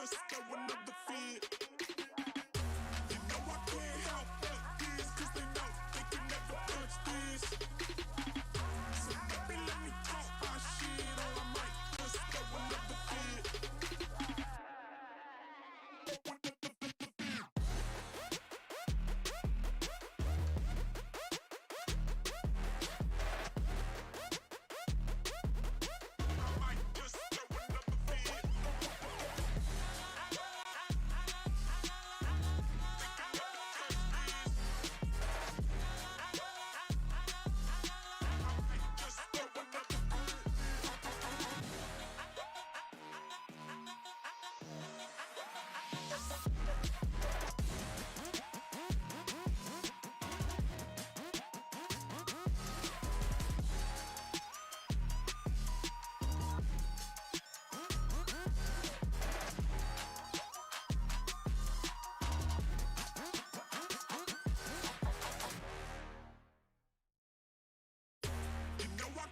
just going up the feed. You know I can't help but these, cause they know they can never touch this. So baby, let me talk my shit, or I might just going up the feed.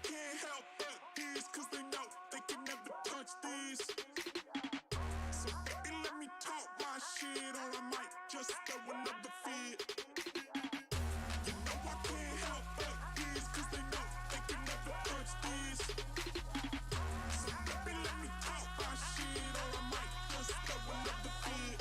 Can't help but these, cause they know they can never touch these. So baby, let me talk my shit, or I might just go another feed. You know I can't help but these, cause they know they can never touch these. So baby, let me talk my shit, or I might just go another feed.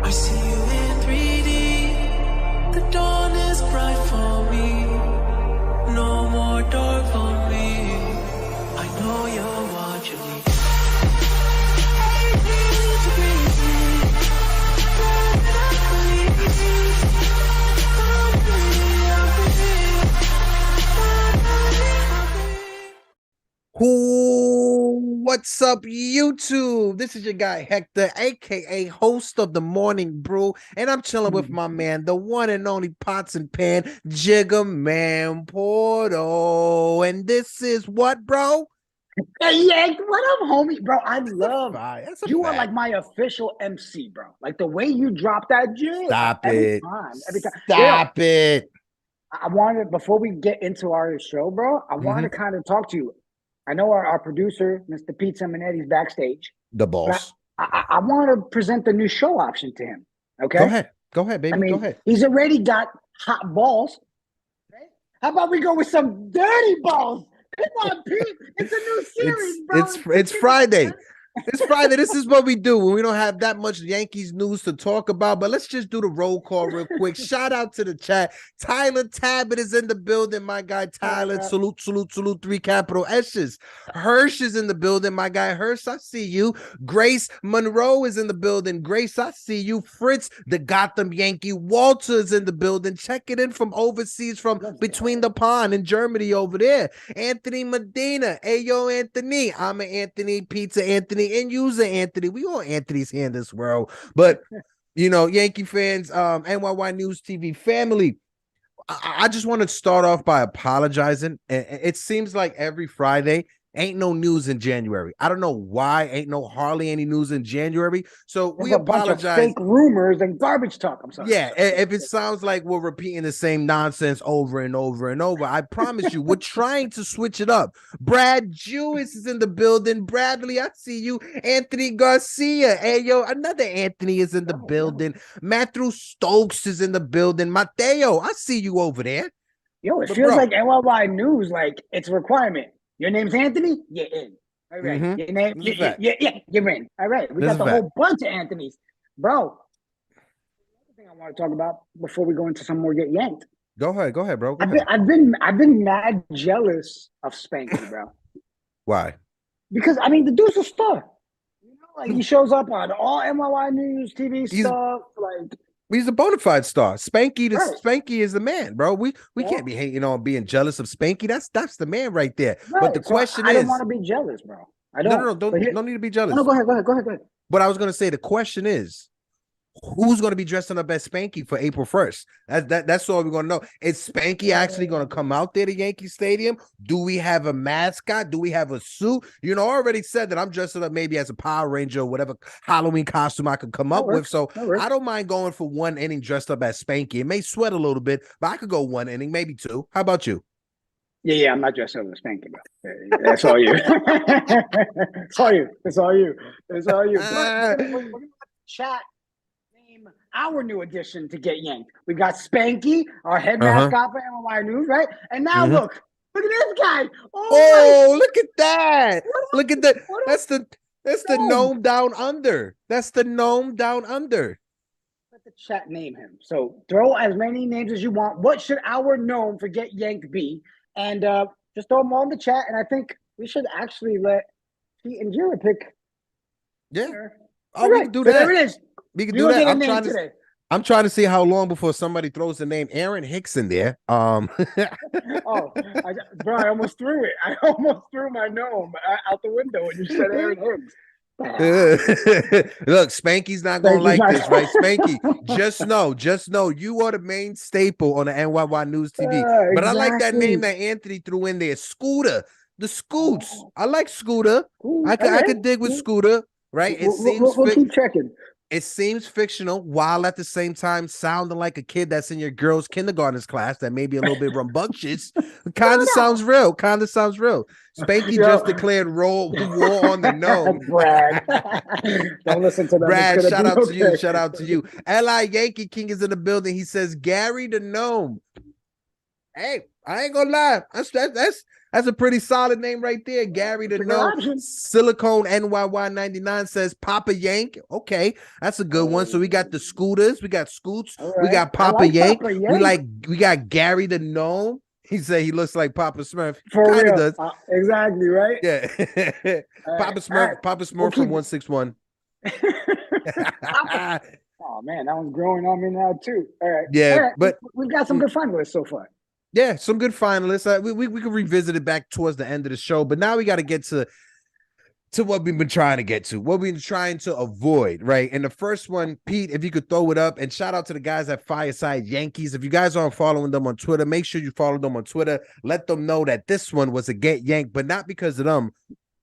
I see you in 3D. The dawn is bright for me. No more dark for me. I know you're watching me. What's up, YouTube? This is your guy Hector, aka host of the Morning Brew, and I'm chilling with my man, the one and only Pots and Pan Jigga Man Porto. And this is what, bro? Hey, Yanked, what up, homie? Bro, I love That's a you fact. are like my official MC, bro. Like the way you drop that jig. Stop every it. time. Every time. Stop it. I wanted, before we get into our show, bro, I wanted to kind of talk to you. I know our producer, Mr. Pete Simonetti, is backstage. The boss. I want to present the new show option to him. Okay? Go ahead, baby. I mean, Go ahead. he's already got hot balls. Okay? How about we go with some dirty balls? Come on, Pete. It's a new series, bro. It's Friday. It's Friday. This is what we do when we don't have that much Yankees news to talk about. But let's just do the roll call real quick. Shout out to the chat. Tyler Tabbitt is in the building. My guy Tyler. Salute, 3 capital S's. Hirsch is in the building. My guy Hirsch, I see you. Grace Monroe is in the building. Grace, I see you. Fritz, the Gotham Yankee. Walter is in the building. Check it in from overseas, from between the pond in Germany over there. Anthony Medina. Hey, yo, Anthony. I'm an Anthony. Pizza Anthony. And user Anthony. We all Anthony's here in this world. But, you know, Yankee fans, NYY News TV family, I just want to start off by apologizing. It seems like every Friday ain't no news in January. I don't know why ain't no hardly any news in January. So we apologize. Bunch of fake rumors and garbage talk. I'm sorry. Yeah, if it sounds like we're repeating the same nonsense over and over and over, I promise you, we're trying to switch it up. Brad Jewis is in the building. Bradley, I see you. Anthony Garcia. Hey, yo, another Anthony is in the building. Matthew Stokes is in the building. Mateo, I see you over there. Yo, it feels like NYY News, like it's a requirement. Your name's Anthony? You're in. All right. Your name? Yeah, you're in. All right. We got the whole bunch of Anthonys. Bro, another thing I want to talk about before we go into some more Get Yanked. Go ahead, bro. I've been mad jealous of Spanky, bro. Why? Because, I mean, the dude's a star. You know, like he shows up on all NYY News TV stuff. Like, he's a bona fide star. Spanky is the man, bro. We can't be hating on being jealous of Spanky. That's the man right there. Right. But the question is, I don't want to be jealous, bro. I don't. No, don't need to be jealous. No, go ahead. But I was gonna say the question is, who's going to be dressing up as Spanky for April 1st? That's all we're going to know. Is Spanky actually going to come out there to Yankee Stadium? Do we have a mascot? Do we have a suit? I already said that I'm dressing up maybe as a Power Ranger or whatever Halloween costume I could come up with. So I don't mind going for one inning dressed up as Spanky. It may sweat a little bit, but I could go one inning, maybe two. How about you? Yeah, I'm not dressed up as Spanky, bro. That's all you. It's all you. It's all you. It's all you. But we're gonna chat name our new addition to Get Yanked. We got Spanky, our head mascot for NY News, right? And now look at this guy. Oh, look at that. Look at that. That's the gnome down under. That's the gnome down under. Let the chat name him. So throw as many names as you want. What should our gnome for Get Yanked be? And just throw them all in the chat. And I think we should actually let Pete and Jira pick. Yeah. We can do that. There it is. We can do that. I'm trying to see how long before somebody throws the name Aaron Hicks in there. Bro, I almost threw it. I almost threw my gnome out the window when you said Aaron Hicks. Look, Spanky's not gonna like this, right? Spanky, just know you are the main staple on the NyynewsTV. But I like that name that Anthony threw in there, Scooter. The Scoots. I like Scooter. I could dig with Scooter, right? We'll keep checking. It seems fictional while at the same time sounding like a kid that's in your girl's kindergarten's class that may be a little bit rambunctious. Kind of sounds real. Spanky just declared war on the gnome. Brad. Don't listen to that. Brad, shout out to you. Shout out to you. L.I. Yankee King is in the building. He says, Gary the Gnome. Hey, I ain't gonna lie. That's a pretty solid name right there. Gary the Gnome. Silicone NYY99 says Papa Yank. Okay, that's a good one. So we got the Scooters, we got Scoots, we got Papa Yank. We got Gary the Gnome. He said he looks like Papa Smurf. For real. Does. Exactly, right? Yeah. Papa Smurf from 161. Oh man, that one's growing on me now too. All right. Yeah, all right. But we've got some good finalists so far. Yeah, some good finalists. We can revisit it back towards the end of the show, but now we got to get to what we've been trying to get to, what we've been trying to avoid, right? And the first one, Pete, if you could throw it up, and shout out to the guys at Fireside Yankees. If you guys aren't following them on Twitter, make sure you follow them on Twitter. Let them know that this one was a Get Yanked, but not because of them,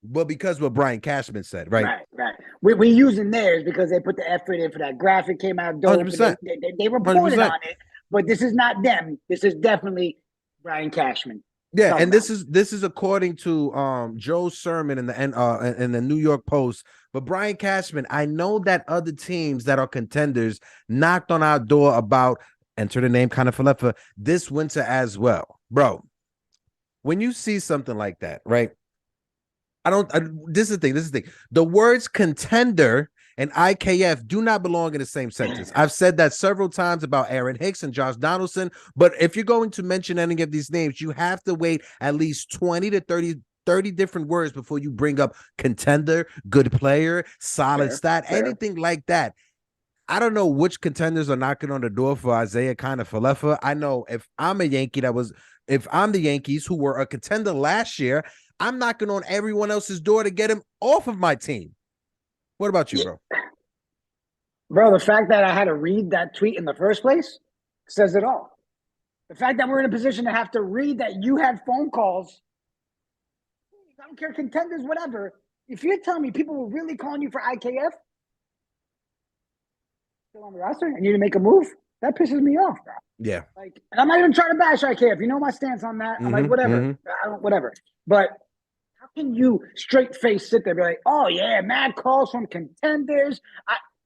but because what Brian Cashman said, right? Right. We're using theirs because they put the effort in for that graphic, came out dope. 100%. They reported 100%. On it. But this is not them. This is definitely Brian Cashman. Yeah, and this is according to Joe Sermon in the New York Post. But Brian Cashman, I know that other teams that are contenders knocked on our door about enter the name kind of Falefa this winter as well, bro. When you see something like that, right? This is the thing. The words contender and IKF do not belong in the same sentence. I've said that several times about Aaron Hicks and Josh Donaldson, but if you're going to mention any of these names, you have to wait at least 20 to 30 different words before you bring up contender, good player, solid stat, anything like that. I don't know which contenders are knocking on the door for Isaiah kind of Falefa. I know if I'm a Yankee if I'm the Yankees who were a contender last year, I'm knocking on everyone else's door to get him off of my team. What about you, bro? Bro, the fact that I had to read that tweet in the first place says it all. The fact that we're in a position to have to read that you had phone calls, I don't care, contenders, whatever. If you're telling me people were really calling you for IKF, still on the roster, and you didn't make a move, that pisses me off, bro. Yeah. Like, and I'm not even trying to bash IKF. You know my stance on that. I'm like, whatever. Whatever. But how can you straight face sit there and be like, oh yeah, mad calls from contenders?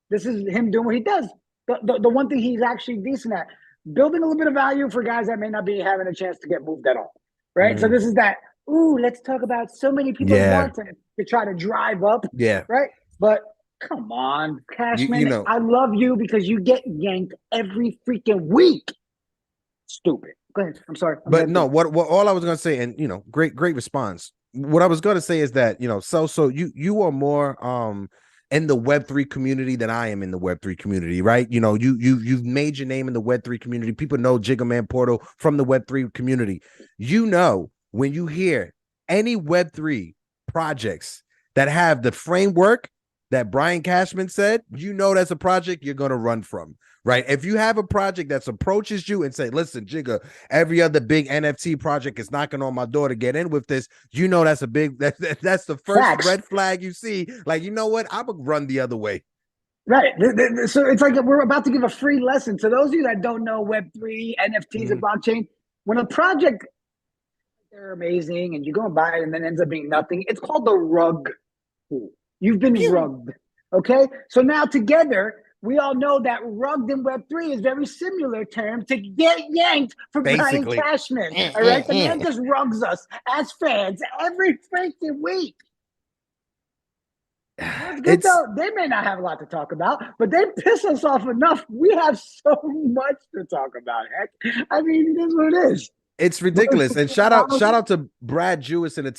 This is him doing what he does. The one thing he's actually decent at, building a little bit of value for guys that may not be having a chance to get moved at all. Right? So this is that, let's talk about so many people wanting to try to drive up. Yeah. Right? But come on, Cashman. I love you because you get yanked every freaking week. Stupid. Go ahead. I'm sorry. But no, what all I was gonna say, and great response. What I was gonna say is that so you are more in the Web3 community than I am in the Web3 community, right? You've made your name in the Web3 community. People know Jigga Man Portal from the Web3 community. When you hear any Web3 projects that have the framework that Brian Cashman said, you know that's a project you're going to run from, right? If you have a project that approaches you and say, listen, Jigga, every other big NFT project is knocking on my door to get in with this, you know that's a big, that's the first red flag you see. Like, you know what? I'm going to run the other way. Right. So it's like we're about to give a free lesson to those of you that don't know Web3, NFTs, and blockchain. When a project, they're amazing, and you go and buy it and then ends up being nothing, it's called the rug pull. You've been rugged. Okay? So now together, we all know that rugged in Web3 is very similar term to get yanked for Brian Cashman. All right? The man just rugs us as fans every freaking week. It's good though. They may not have a lot to talk about, but they piss us off enough. We have so much to talk about. Heck, I mean, it is what it is. It's ridiculous. And shout out to Brad Jewis in the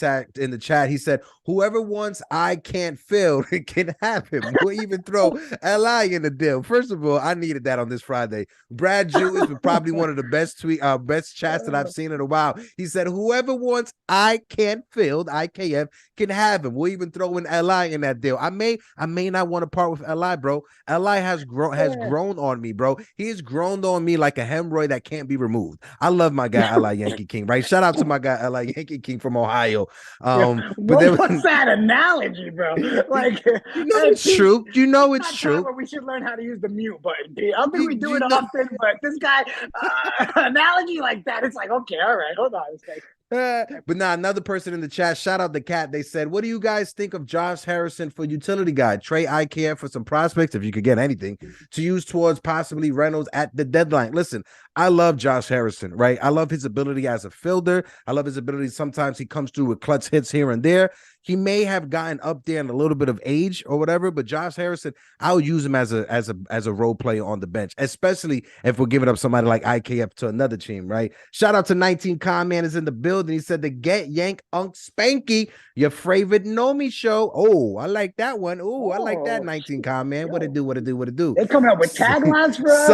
chat. He said, whoever wants I can't fill can have him. We'll even throw LI in the deal. First of all, I needed that on this Friday. Brad Jewis was probably one of the best best chats that I've seen in a while. He said, whoever wants I can't fill, IKF, can have him. We'll even throw in LI in that deal. I may not want to part with LI, bro. LI has grown on me, bro. He has grown on me like a hemorrhoid that can't be removed. I love my guy LI Yankee King, right? Shout out to my guy LI Yankee King from Ohio. But what's that analogy, bro? Like, you know it's true. You know it's true. We should learn how to use the mute button. I don't think we do it often, but this guy analogy like that, it's like, okay, all right, hold on a second. But now another person in the chat, shout out the cat. They said, what do you guys think of Josh Harrison for utility guy? Trade IKF for some prospects, if you could get anything, to use towards possibly Reynolds at the deadline. Listen, I love Josh Harrison, right? I love his ability as a fielder. I love his ability. Sometimes he comes through with clutch hits here and there. He may have gotten up there in a little bit of age or whatever, but Josh Harrison, I'll use him as a role player on the bench, especially if we're giving up somebody like IKF to another team, right? Shout out to 19 Con Man is in the building. He said the Get Yank Unk Spanky, your favorite gnome show. Oh, I like that one. Oh, I like that 19 Con Man. What it do? They coming up with taglines for us.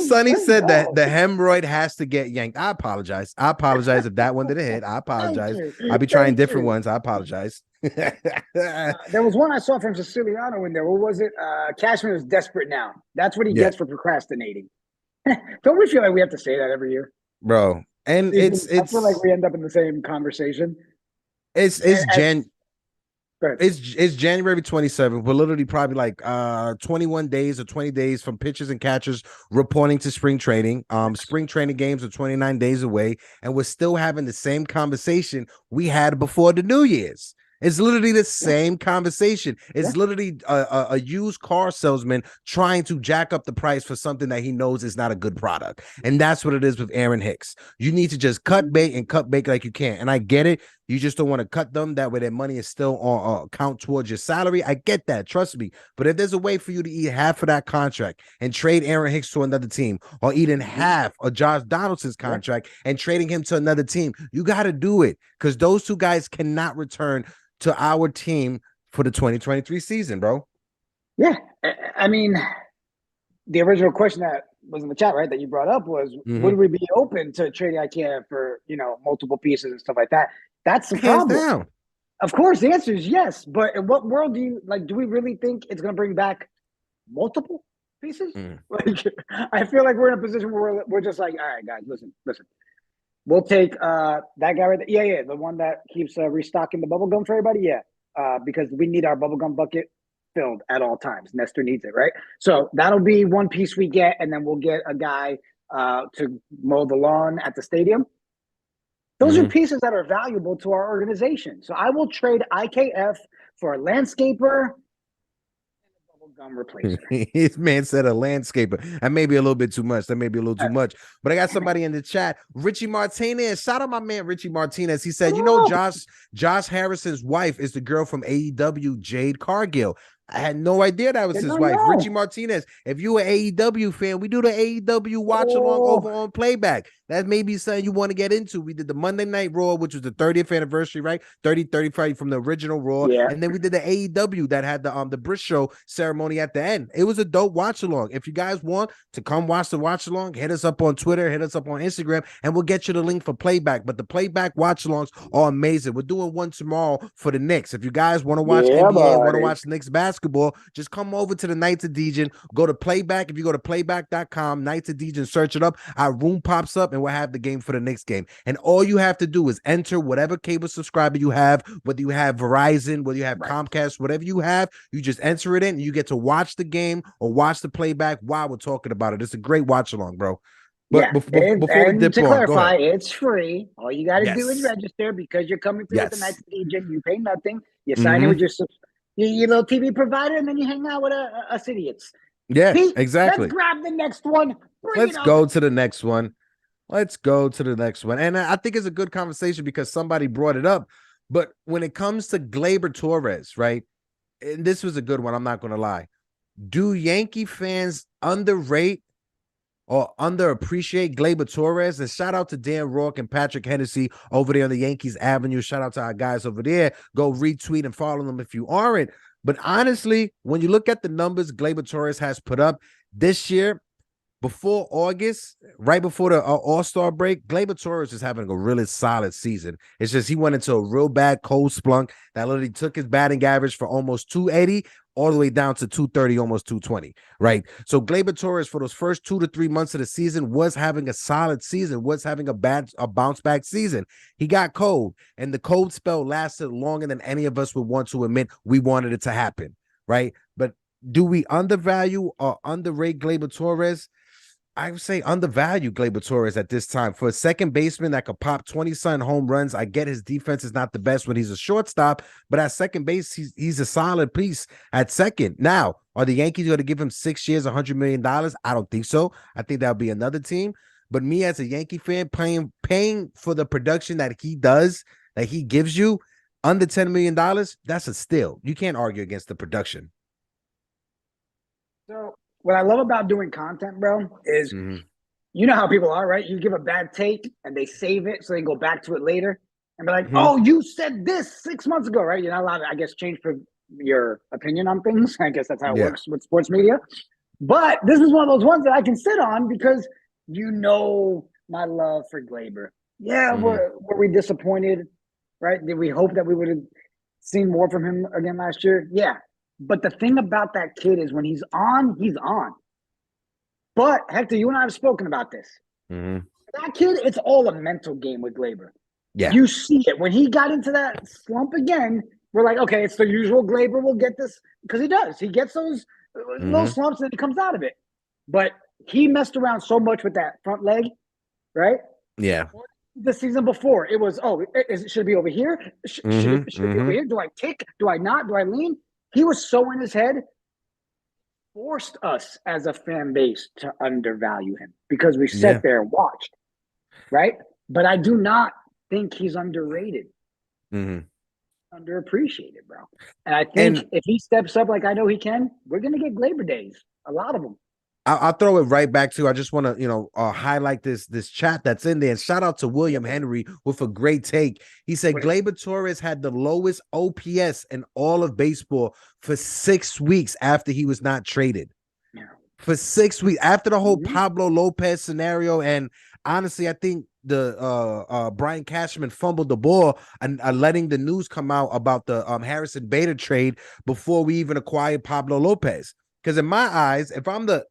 Sonny said that the hemorrhoid has to get yanked. I apologize if that one didn't hit. I apologize. I'll be trying different ones. I apologize. There was one I saw from Siciliano in there. What was it? Cashman is desperate now. That's what he gets for procrastinating. Don't we feel like we have to say that every year, bro? And I feel like we end up in the same conversation. It's January 27th. We're literally probably like 21 days or 20 days from pitchers and catchers reporting to spring training. Spring training games are 29 days away, and we're still having the same conversation we had before the New Year's. It's literally the same conversation. It's literally a used car salesman trying to jack up the price for something that he knows is not a good product. And that's what it is with Aaron Hicks. You need to just cut bait and cut bait like you can. And I get it. You just don't want to cut them. That way their money is still on count towards your salary. I get that. Trust me. But if there's a way for you to eat half of that contract and trade Aaron Hicks to another team, or eating half of Josh Donaldson's contract and trading him to another team, you got to do it, because those two guys cannot return to our team for the 2023 season, bro. Yeah. I mean, the original question that was in the chat, right, that you brought up was, would we be open to trading IKEA for, multiple pieces and stuff like that? That's the problem. Down. Of course, the answer is yes. But in what world do we really think it's going to bring back multiple pieces? Like, I feel like we're in a position where we're just like, all right, guys, listen. We'll take that guy right there. Yeah, the one that keeps restocking the bubble gum for everybody. Yeah, because we need our bubble gum bucket filled at all times. Nestor needs it, right? So that'll be one piece we get, and then we'll get a guy to mow the lawn at the stadium. Those are pieces that are valuable to our organization. So I will trade IKF for a landscaper gum replacer. His man said a landscaper. That may be a little bit too much. That may be a little too much. But I got somebody in the chat. Richie Martinez. Shout out my man Richie Martinez. He said, Josh Harrison's wife is the girl from AEW, Jade Cargill. I had no idea that was his wife. Richie Martinez. If you an AEW fan, we do the AEW watch along over on Playback. That may be something you want to get into. We did the Monday Night Raw, which was the 30th anniversary, right? 35 from the original Raw. Yeah. And then we did the AEW that had the Brit Show ceremony at the end. It was a dope watch along. If you guys want to come watch the watch along, hit us up on Twitter, hit us up on Instagram, and we'll get you the link for Playback. But the Playback watch alongs are amazing. We're doing one tomorrow for the Knicks. If you guys want to watch NBA, want to watch the Knicks basketball, basketball, just come over to the Nights of Dejan, go to playback. If you go to playback.com, Nights of Dejan, search it up, our room pops up and we'll have the game for the next game. And all you have to do is enter whatever cable subscriber you have, whether you have Verizon, whether you have Comcast, whatever you have, you just enter it in and you get to watch the game or watch the playback while we're talking about it. It's a great watch along, bro. But before we dip to on, clarify, it's free. All you got to do is Yes. register because you're coming through with the Nights of Dejan. You pay nothing. You Mm-hmm. sign in with your little TV provider, and then you hang out with us idiots. Yeah, Pete, exactly. Let's grab the next one. Let's go to the next one. Let's go to the next one. And I think it's a good conversation because somebody brought it up. But when it comes to Gleyber Torres, right? And this was a good one, I'm not going to lie. Do Yankee fans underrate or underappreciate Gleyber Torres? And shout out to Dan Rourke and Patrick Hennessy over there on the Yankees Avenue. Shout out to our guys over there. Go retweet and follow them if you aren't. But honestly, when you look at the numbers Gleyber Torres has put up this year, before August, right before the All-Star break, Gleyber Torres is having a really solid season. It's just he went into a real bad cold splunk that literally took his batting average for almost 280 all the way down to 230, almost 220, right? So Gleyber Torres for those first 2 to 3 months of the season was having a solid season, was having a bounce back season. He got cold, and the cold spell lasted longer than any of us would want to admit we wanted it to happen, right? But do we undervalue or underrate Gleyber Torres? I would say undervalue Gleyber Torres at this time. For a second baseman that could pop 20-something home runs, I get his defense is not the best when he's a shortstop, but at second base, he's a solid piece at second. Now, are the Yankees going to give him 6 years, $100 million? I don't think so. I think that'll be another team. But me as a Yankee fan, paying for the production that he does, that he gives you, under $10 million, that's a steal. You can't argue against the production. So what I love about doing content, bro, is you know how people are, right? You give a bad take and they save it so they can go back to it later and be like, oh, you said this 6 months ago, right? You're not allowed to, I guess, change for your opinion on things. I guess that's how it works with sports media. But this is one of those ones that I can sit on because you know my love for Gleyber. Yeah, were we disappointed, right? Did we hope that we would have seen more from him again last year? Yeah. But the thing about that kid is when he's on, he's on. But, Hector, you and I have spoken about this. That kid, it's all a mental game with Gleyber. Yeah. You see it. When he got into that slump again, we're like, okay, it's the usual Gleyber. We'll get this. Because he does. He gets those little slumps and he comes out of it. But he messed around so much with that front leg, right? Yeah. The season before, it was, should it be over here? Should it be over here? Do I tick? Do I not? Do I lean? He was so in his head, forced us as a fan base to undervalue him because we sat there and watched, right? But I do not think he's underrated, underappreciated, bro. And I think if he steps up like I know he can, we're going to get Gleyber days, a lot of them. I'll throw it right back to. I just want to, highlight this chat that's in there. And shout out to William Henry with a great take. He said Gleyber Torres had the lowest OPS in all of baseball for 6 weeks after he was not traded. Yeah. For 6 weeks after the whole Pablo Lopez scenario. And honestly, I think the Brian Cashman fumbled the ball and letting the news come out about the Harrison Bader trade before we even acquired Pablo Lopez. Because in my eyes, if I'm the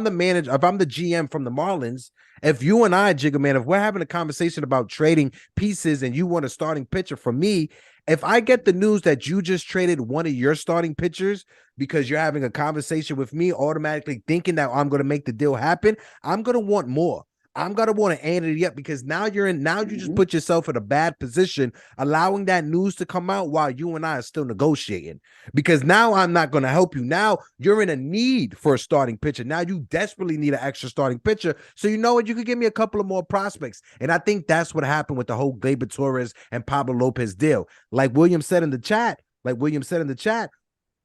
manager, if I'm the GM from the Marlins, if you and I, Jigga Man, if we're having a conversation about trading pieces and you want a starting pitcher from me, if I get the news that you just traded one of your starting pitchers because you're having a conversation with me, automatically thinking that I'm going to make the deal happen, I'm going to want more. I'm going to want to ante it up because now you just put yourself in a bad position, allowing that news to come out while you and I are still negotiating. Because now I'm not going to help you. Now you're in a need for a starting pitcher. Now you desperately need an extra starting pitcher. So you know what? You could give me a couple of more prospects. And I think that's what happened with the whole Gleyber Torres and Pablo Lopez deal. Like William said in the chat,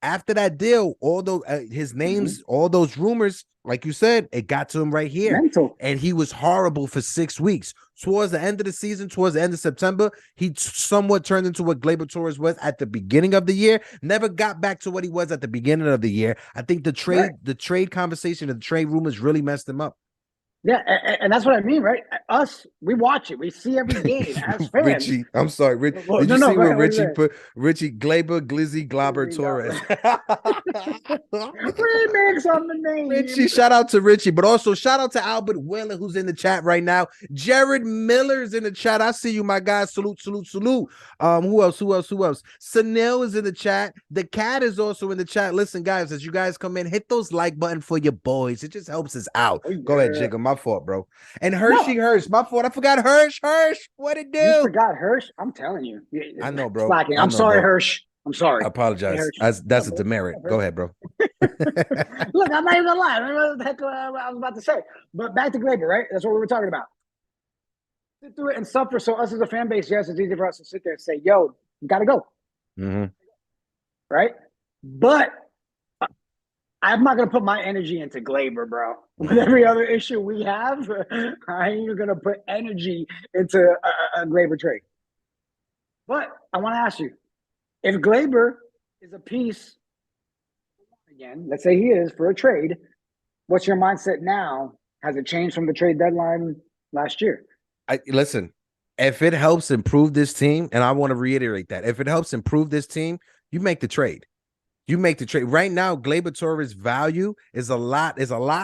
after that deal, all those his names, all those rumors, like you said, it got to him right here. Mental. And he was horrible for 6 weeks. Towards the end of the season, towards the end of September, he somewhat turned into what Gleyber Torres was at the beginning of the year. Never got back to what he was at the beginning of the year. I think the trade conversation and the trade rumors really messed him up. Yeah, and that's what I mean, right? Us, we watch it. We see every game as fans. Richie, I'm sorry. Well, Did you see where ahead, Richie put Richie Gleyber Gleyber Torres? Remix on the name. Richie, shout out to Richie, but also shout out to Albert Wheeler, who's in the chat right now. Jared Miller's in the chat. I see you, my guy. Salute. Who else? Sunil is in the chat. The cat is also in the chat. Listen, guys, as you guys come in, hit those like button for your boys. It just helps us out. Oh, yeah. Go ahead, Jigga. My fault, bro. And Hirsch, my fault. I forgot Hirsch. What it do? You forgot Hirsch? I'm telling you. I know, bro. I'm sorry, Hirsch. I'm sorry. I apologize. That's a demerit. Go ahead, bro. Look, I'm not even gonna lie. I don't know what the heck I was about to say. But back to Gleyber, right? That's what we were talking about. Sit through it and suffer. So us as a fan base, yes, it's easy for us to sit there and say, yo, you gotta go. Mm-hmm. Right? But I'm not gonna put my energy into Gleyber, bro. With every other issue we have, I ain't even gonna put energy into a Gleyber trade. But I want to ask you, if Gleyber is a piece, again, let's say he is for a trade, what's your mindset now? Has it changed from the trade deadline last year? Listen, if it helps improve this team, and I want to reiterate that, if it helps improve this team, you make the trade. You make the trade. Right now, Gleyber Torres' value is a lot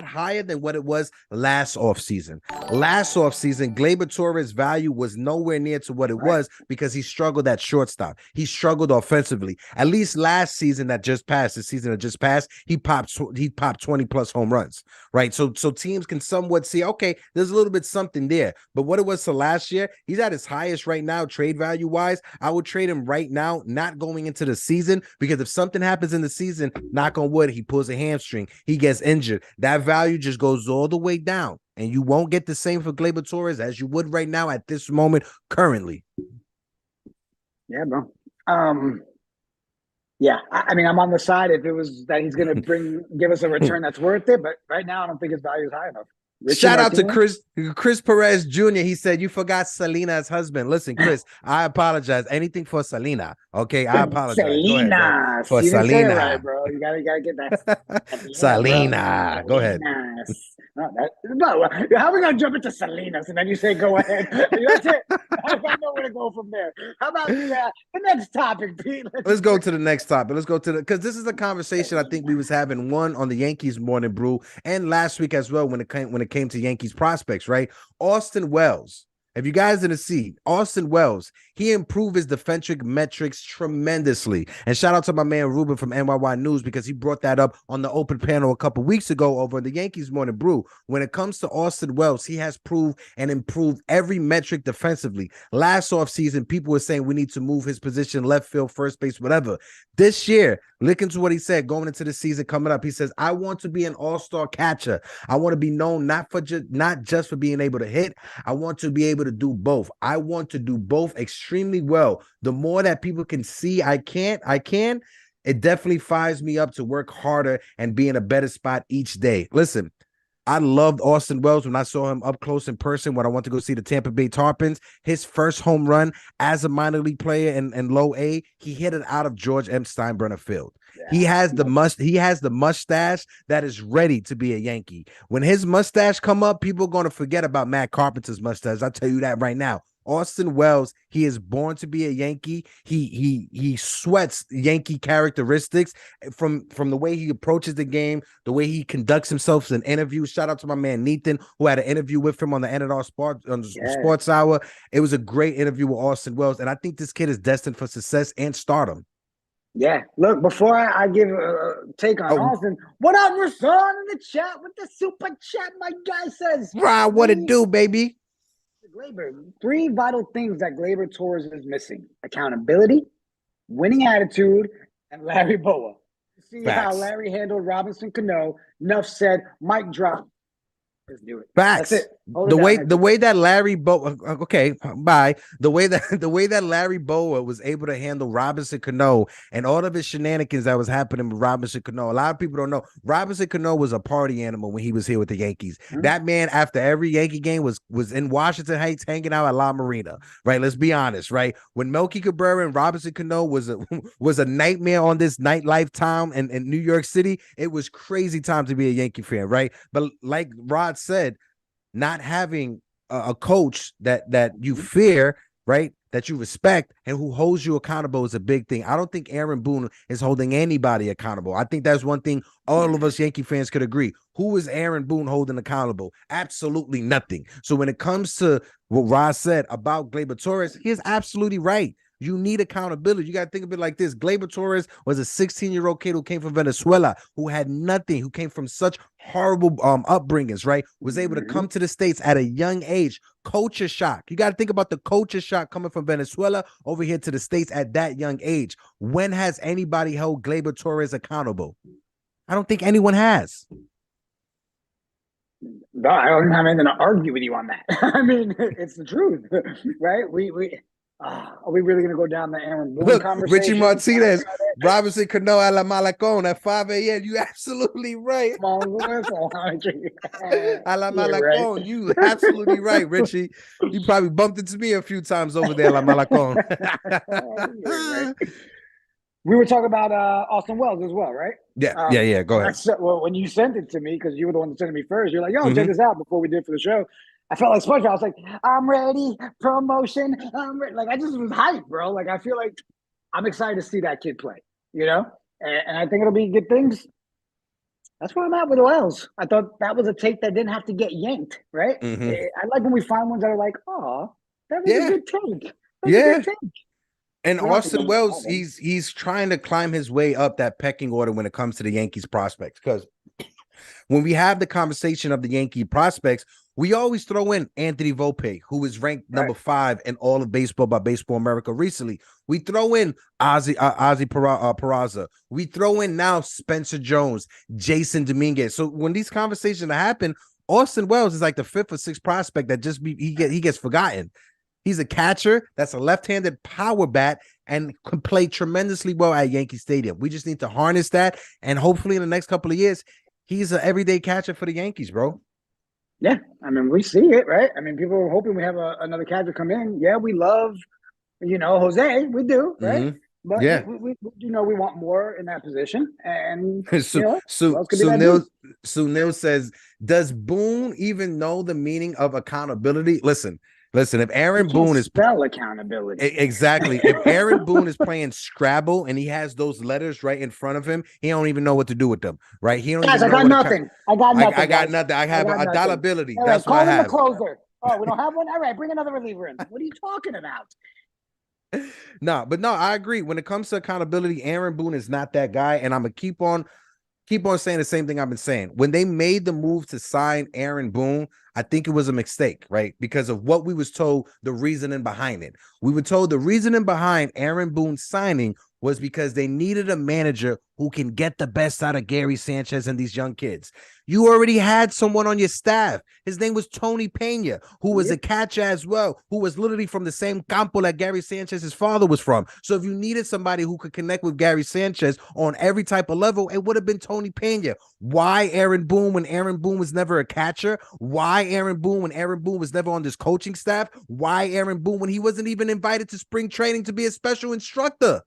higher than what it was last offseason. Last offseason, Gleyber Torres' value was nowhere near to what it was because he struggled at shortstop. He struggled offensively. At least last season that just passed, the season that just passed, he popped 20 plus home runs. Right. So teams can somewhat see, okay, there's a little bit something there. But what it was to last year, he's at his highest right now, trade value wise. I would trade him right now, not going into the season, because if something happens in the season, knock on wood, he pulls a hamstring, he gets injured, that value just goes all the way down, and you won't get the same for Gleyber Torres as you would right now at this moment currently. Yeah, bro. Yeah, I mean, I'm on the side if it was that he's going to give us a return that's worth it, but right now I don't think his value is high enough. Shout out to Chris Perez Jr. He said, you forgot Selena's husband. Listen, Chris, I apologize. Anything for Selena. Okay, I apologize. Selena. For Selena. Right, bro. You gotta get that. Selena. Go ahead. No, how are we gonna jump into Selena's and then you say go ahead? That's it. I know where to go from there. How about the next topic, Pete? Let's go to the next topic. Let's go to because this is a conversation I think we was having on the Yankees Morning Brew and last week as well when it came to Yankees prospects, right? Austin Wells. If you guys didn't see, Austin Wells, he improved his defensive metrics tremendously. And shout out to my man Ruben from NYY News because he brought that up on the open panel a couple weeks ago over in the Yankees Morning Brew. When it comes to Austin Wells, he has proved and improved every metric defensively. Last offseason, people were saying we need to move his position, left field, first base, whatever. This year, listen to what he said going into the season coming up. He says, I want to be an all-star catcher. I want to be known not just for being able to hit. I want to be able to do both. I want to do both extremely well. The more that people can see I can, it definitely fires me up to work harder and be in a better spot each day. Listen, I loved Austin Wells when I saw him up close in person when I went to go see the Tampa Bay Tarpons. His first home run as a minor league player in low A, he hit it out of George M. Steinbrenner Field. Yeah. He has the mustache that is ready to be a Yankee. When his mustache come up, people are going to forget about Matt Carpenter's mustache. I'll tell you that right now. Austin Wells, he is born to be a Yankee. He sweats Yankee characteristics from the way he approaches the game, the way he conducts himself in interviews. Shout out to my man Nathan, who had an interview with him on the NR Sports Hour. It was a great interview with Austin Wells, and I think this kid is destined for success and stardom. Yeah, look, before I give a take on Austin, what up, Rasan in the chat with the super chat, my guy says. Right, what it do, baby? Gleyber, 3 vital things that Gleyber Torres is missing: accountability, winning attitude, and Larry Boa. See how Larry handled Robinson Cano. Enough said. Mic drop. Let's do it. Facts. That's it. The way that Larry Boa, okay, bye. The way that Larry Boa was able to handle Robinson Cano and all of his shenanigans that was happening with Robinson Cano. A lot of people don't know Robinson Cano was a party animal when he was here with the Yankees. Mm-hmm. That man, after every Yankee game, was in Washington Heights hanging out at La Marina. Right? Let's be honest. Right? When Melky Cabrera and Robinson Cano was a nightmare on this nightlife town in New York City, it was crazy time to be a Yankee fan. Right? But like Rod said, not having a coach that you fear, right? That you respect and who holds you accountable is a big thing. I don't think Aaron Boone is holding anybody accountable. I think that's one thing all of us Yankee fans could agree. Who is Aaron Boone holding accountable? Absolutely nothing. So when it comes to what Roz said about Gleyber Torres, he is absolutely right. You need accountability. You got to think of it like this. Gleyber Torres was a 16-year-old kid who came from Venezuela, who had nothing, who came from such horrible upbringings, right? Was able to come to the States at a young age. Culture shock. You got to think about the culture shock coming from Venezuela over here to the States at that young age. When has anybody held Gleyber Torres accountable? I don't think anyone has. No, I don't have anything to argue with you on that. I mean, it's the truth, right? Are we really going to go down the Aaron Boone conversation? Richie Martinez, Robinson Cano a la Malacon at 5 a.m. You absolutely right. A la Malacon, right. You absolutely right, Richie. You probably bumped into me a few times over there, La Malacon. Right. We were talking about Austin Wells as well, right? Yeah. Go ahead. Well, when you sent it to me, because you were the one that sent it to me first, you're like, yo, check this out before we did for the show. I felt like SpongeBob. I was like, I'm ready. Promotion. I'm ready. Like, I just was hyped, bro. Like, I feel like I'm excited to see that kid play, you know? And I think it'll be good things. That's where I'm at with Wells. I thought that was a take that didn't have to get yanked, right? I like when we find ones that are like, oh, that was a good take. A good take. And Austin Wells, he's trying to climb his way up that pecking order when it comes to the Yankees prospects. Because when we have the conversation of the Yankee prospects, we always throw in Anthony Volpe, who is ranked number 5 in all of baseball by Baseball America recently. We throw in Ozzy Peraza. We throw in now Spencer Jones, Jason Dominguez. So when these conversations happen, Austin Wells is like the 5th or 6th prospect that he gets forgotten. He's a catcher that's a left-handed power bat and can play tremendously well at Yankee Stadium. We just need to harness that, and hopefully in the next couple of years, he's an everyday catcher for the Yankees, bro. Yeah, I mean, we see it, right? I mean, people are hoping we have another catcher come in. Yeah, we love, Jose. We do, right? But we we want more in that position. And Sunil says, does Boone even know the meaning of accountability? Listen, if Aaron Boone is spell accountability. Exactly. If Aaron Boone is playing Scrabble and he has those letters right in front of him, he don't even know what to do with them. Right? He don't guys, even I got nothing. I got nothing. I have a dollar ability. Right, that's what I have. Call him the closer. Oh, we don't have one? All right, bring another reliever in. What are you talking about? No, I agree. When it comes to accountability, Aaron Boone is not that guy, and I'm gonna keep on saying the same thing I've been saying. When they made the move to sign Aaron Boone, I think it was a mistake, right? Because of what we was told, the reasoning behind it. We were told the reasoning behind Aaron Boone signing was because they needed a manager who can get the best out of Gary Sanchez and these young kids. You already had someone on your staff. His name was Tony Pena, who was a catcher as well, who was literally from the same campo that Gary Sanchez's father was from. So if you needed somebody who could connect with Gary Sanchez on every type of level, it would have been Tony Pena. Why Aaron Boone when Aaron Boone was never a catcher? Why Aaron Boone when Aaron Boone was never on this coaching staff? Why Aaron Boone when he wasn't even invited to spring training to be a special instructor?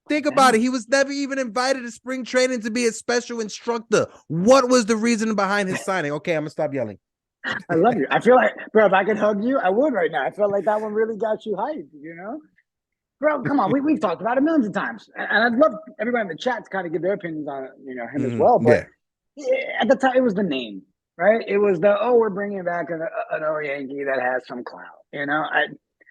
Think about it. He was never even invited to spring training to be a special instructor. What was the reason behind his signing? Okay, I'm going to stop yelling. I love you. I feel like, bro, if I could hug you, I would right now. I felt like that one really got you hyped, Bro, come on. We've talked about it millions of times. And I'd love everybody in the chat to kind of give their opinions on him as well. But at the time, it was the name, right? It was we're bringing back an old Yankee that has some clout,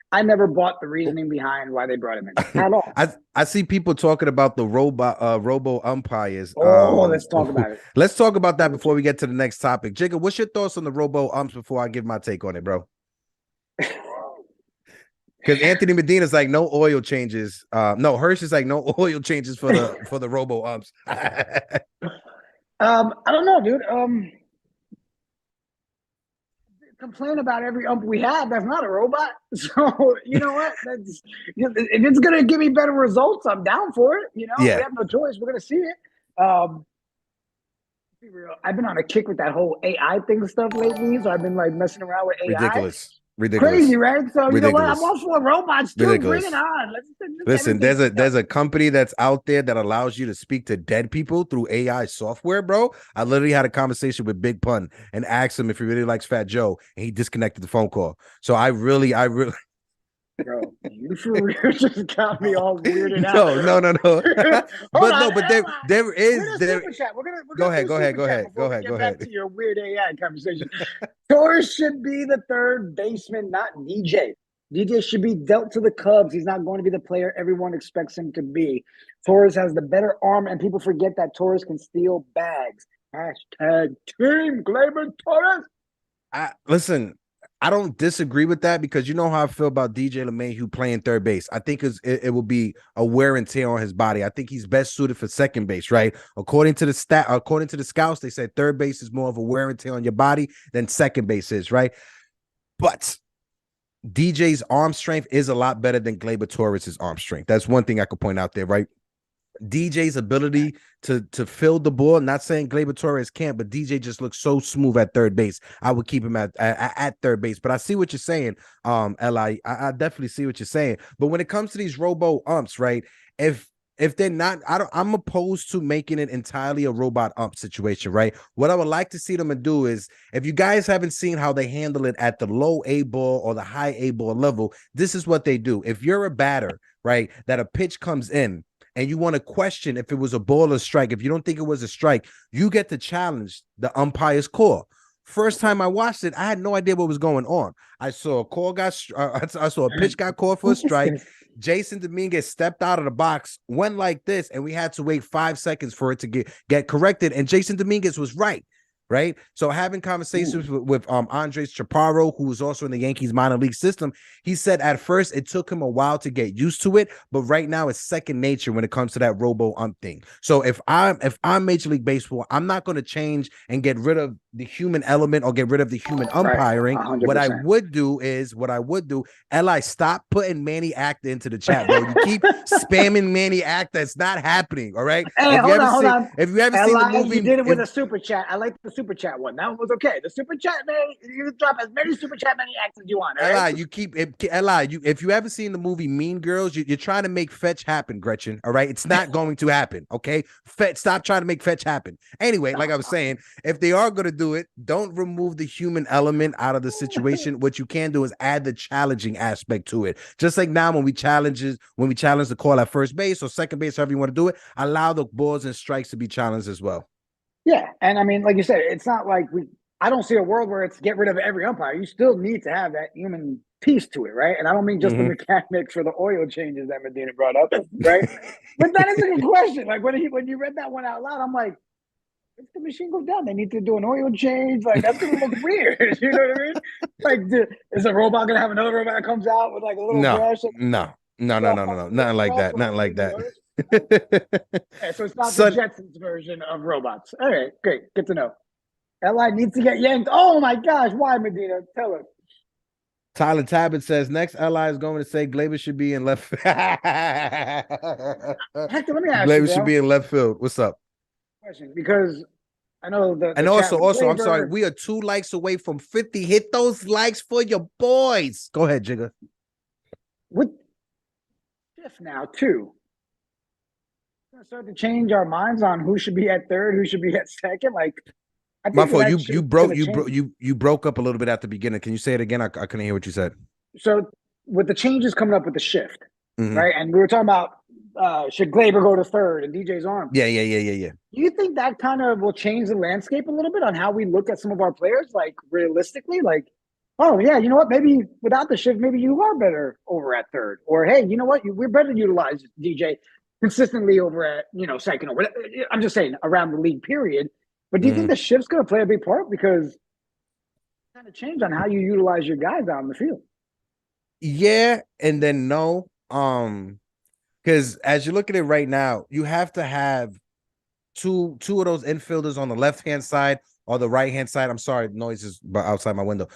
I never bought the reasoning behind why they brought him in at all. I see people talking about the Robo umpires. Let's talk about it. Let's talk about that before we get to the next topic. Jacob, what's your thoughts on the Robo umps before I give my take on it, bro? Because Anthony Medina's like no oil changes. No, Hirsch is like no oil changes for the Robo umps. I don't know, dude. Complain about every ump we have. That's not a robot. So you know what? If it's gonna give me better results, I'm down for it. We have no choice. We're gonna see it. Be real. I've been on a kick with that whole AI thing stuff lately. So I've been like messing around with AI. Ridiculous. Ridiculous. Crazy, right? So you know what? I'm Ridiculous. all for robots too. Ridiculous. Bring it on. Let's Listen, there's a company that's out there that allows you to speak to dead people through AI software, bro. I literally had a conversation with Big Pun and asked him if he really likes Fat Joe, and he disconnected the phone call. So I really Bro, you for real just got me all weirded out. No. But there is super chat. We're gonna go ahead. Get back to your weird AI conversation. Torres should be the third baseman, not DJ. DJ should be dealt to the Cubs. He's not going to be the player everyone expects him to be. Torres has the better arm, and people forget that Torres can steal bags. Hashtag Team Gleyber Torres. Listen, I don't disagree with that because you know how I feel about DJ LeMahieu playing third base. I think it will be a wear and tear on his body. I think he's best suited for second base, right? According to the scouts, they said third base is more of a wear and tear on your body than second base is, right? But DJ's arm strength is a lot better than Gleyber Torres' arm strength. That's one thing I could point out there, right? DJ's ability to fill the ball, not saying Gleyber Torres can't, but DJ just looks so smooth at third base. I would keep him at third base. But I see what you're saying, Li. I definitely see what you're saying. But when it comes to these robo umps, right? If they're not, I'm opposed to making it entirely a robot ump situation, right? What I would like to see them do is, if you guys haven't seen how they handle it at the low A ball or the high A ball level, this is what they do. If you're a batter, right, that a pitch comes in, and you want to question if it was a ball or strike, if you don't think it was a strike, you get to challenge the umpire's call. First time I watched it, I had no idea what was going on. I saw a pitch got called for a strike. Jason Dominguez stepped out of the box, went like this, and we had to wait 5 seconds for it to get corrected. And Jason Dominguez was right. Right. So having conversations with Andres Chaparro, who was also in the Yankees minor league system, he said at first it took him a while to get used to it, but right now it's second nature when it comes to that robo ump thing. So if I'm Major League Baseball, I'm not going to change and get rid of the human element or get rid of the human umpiring. Right, what I would do, Li, stop putting Manny Acta into the chat, bro. You keep spamming Manny Acta. That's not happening. All right. Hey, hold on. If you haven't seen the movie, you did it with a super chat. I like the super chat one. That one was okay. The super chat, man, you can drop as many super chat, many acts as you want. Right? If you haven't seen the movie Mean Girls, you're trying to make fetch happen, Gretchen. All right, it's not going to happen. Okay, stop trying to make fetch happen. Anyway, like I was saying, if they are going to do it, don't remove the human element out of the situation. What you can do is add the challenging aspect to it. Just like now when we challenge the call at first base or second base, however you want to do it, allow the balls and strikes to be challenged as well. Yeah, and I mean, like you said, it's not like I don't see a world where it's get rid of every umpire. You still need to have that human piece to it, right? And I don't mean just the mechanics for the oil changes that Medina brought up, right? But that is a good question. Like when you read that one out loud, I'm like, if the machine goes down, they need to do an oil change. Like that's gonna look weird. You know what I mean? Like, is a robot gonna have another robot that comes out with like a little brush? No. Nothing like that. Nothing like that. Yeah, so it's not the Jetsons version of robots. All right, great. Good to know. Li needs to get yanked. Oh my gosh, why, Medina? Tell her. Tyler Tabbitt says next Li is going to say Gleyber should be in left. Hector, let me ask Gleyber should be in left field. What's up? Question, because I know and also, I'm sorry, we are 2 likes away from 50. Hit those likes for your boys. Go ahead, Jigga. With shift now too. We're gonna start to change our minds on who should be at third, who should be at second. Like, I think my fault. You broke up a little bit at the beginning. Can you say it again? I couldn't hear what you said. So with the changes coming up with the shift, right? And we were talking about should Gleyber go to third and DJ's arm. Yeah. Do you think that kind of will change the landscape a little bit on how we look at some of our players, like realistically? Like, oh yeah, you know what? Maybe without the shift, maybe you are better over at third. Or hey, you know what? We're better to utilize DJ consistently over at second. Or I'm just saying around the league period. But do you think the shift's going to play a big part because kind of change on how you utilize your guys out in the field? Yeah, and then no. Because as you look at it right now, you have to have two of those infielders on the left-hand side or the right-hand side. I'm sorry, noise is outside my window.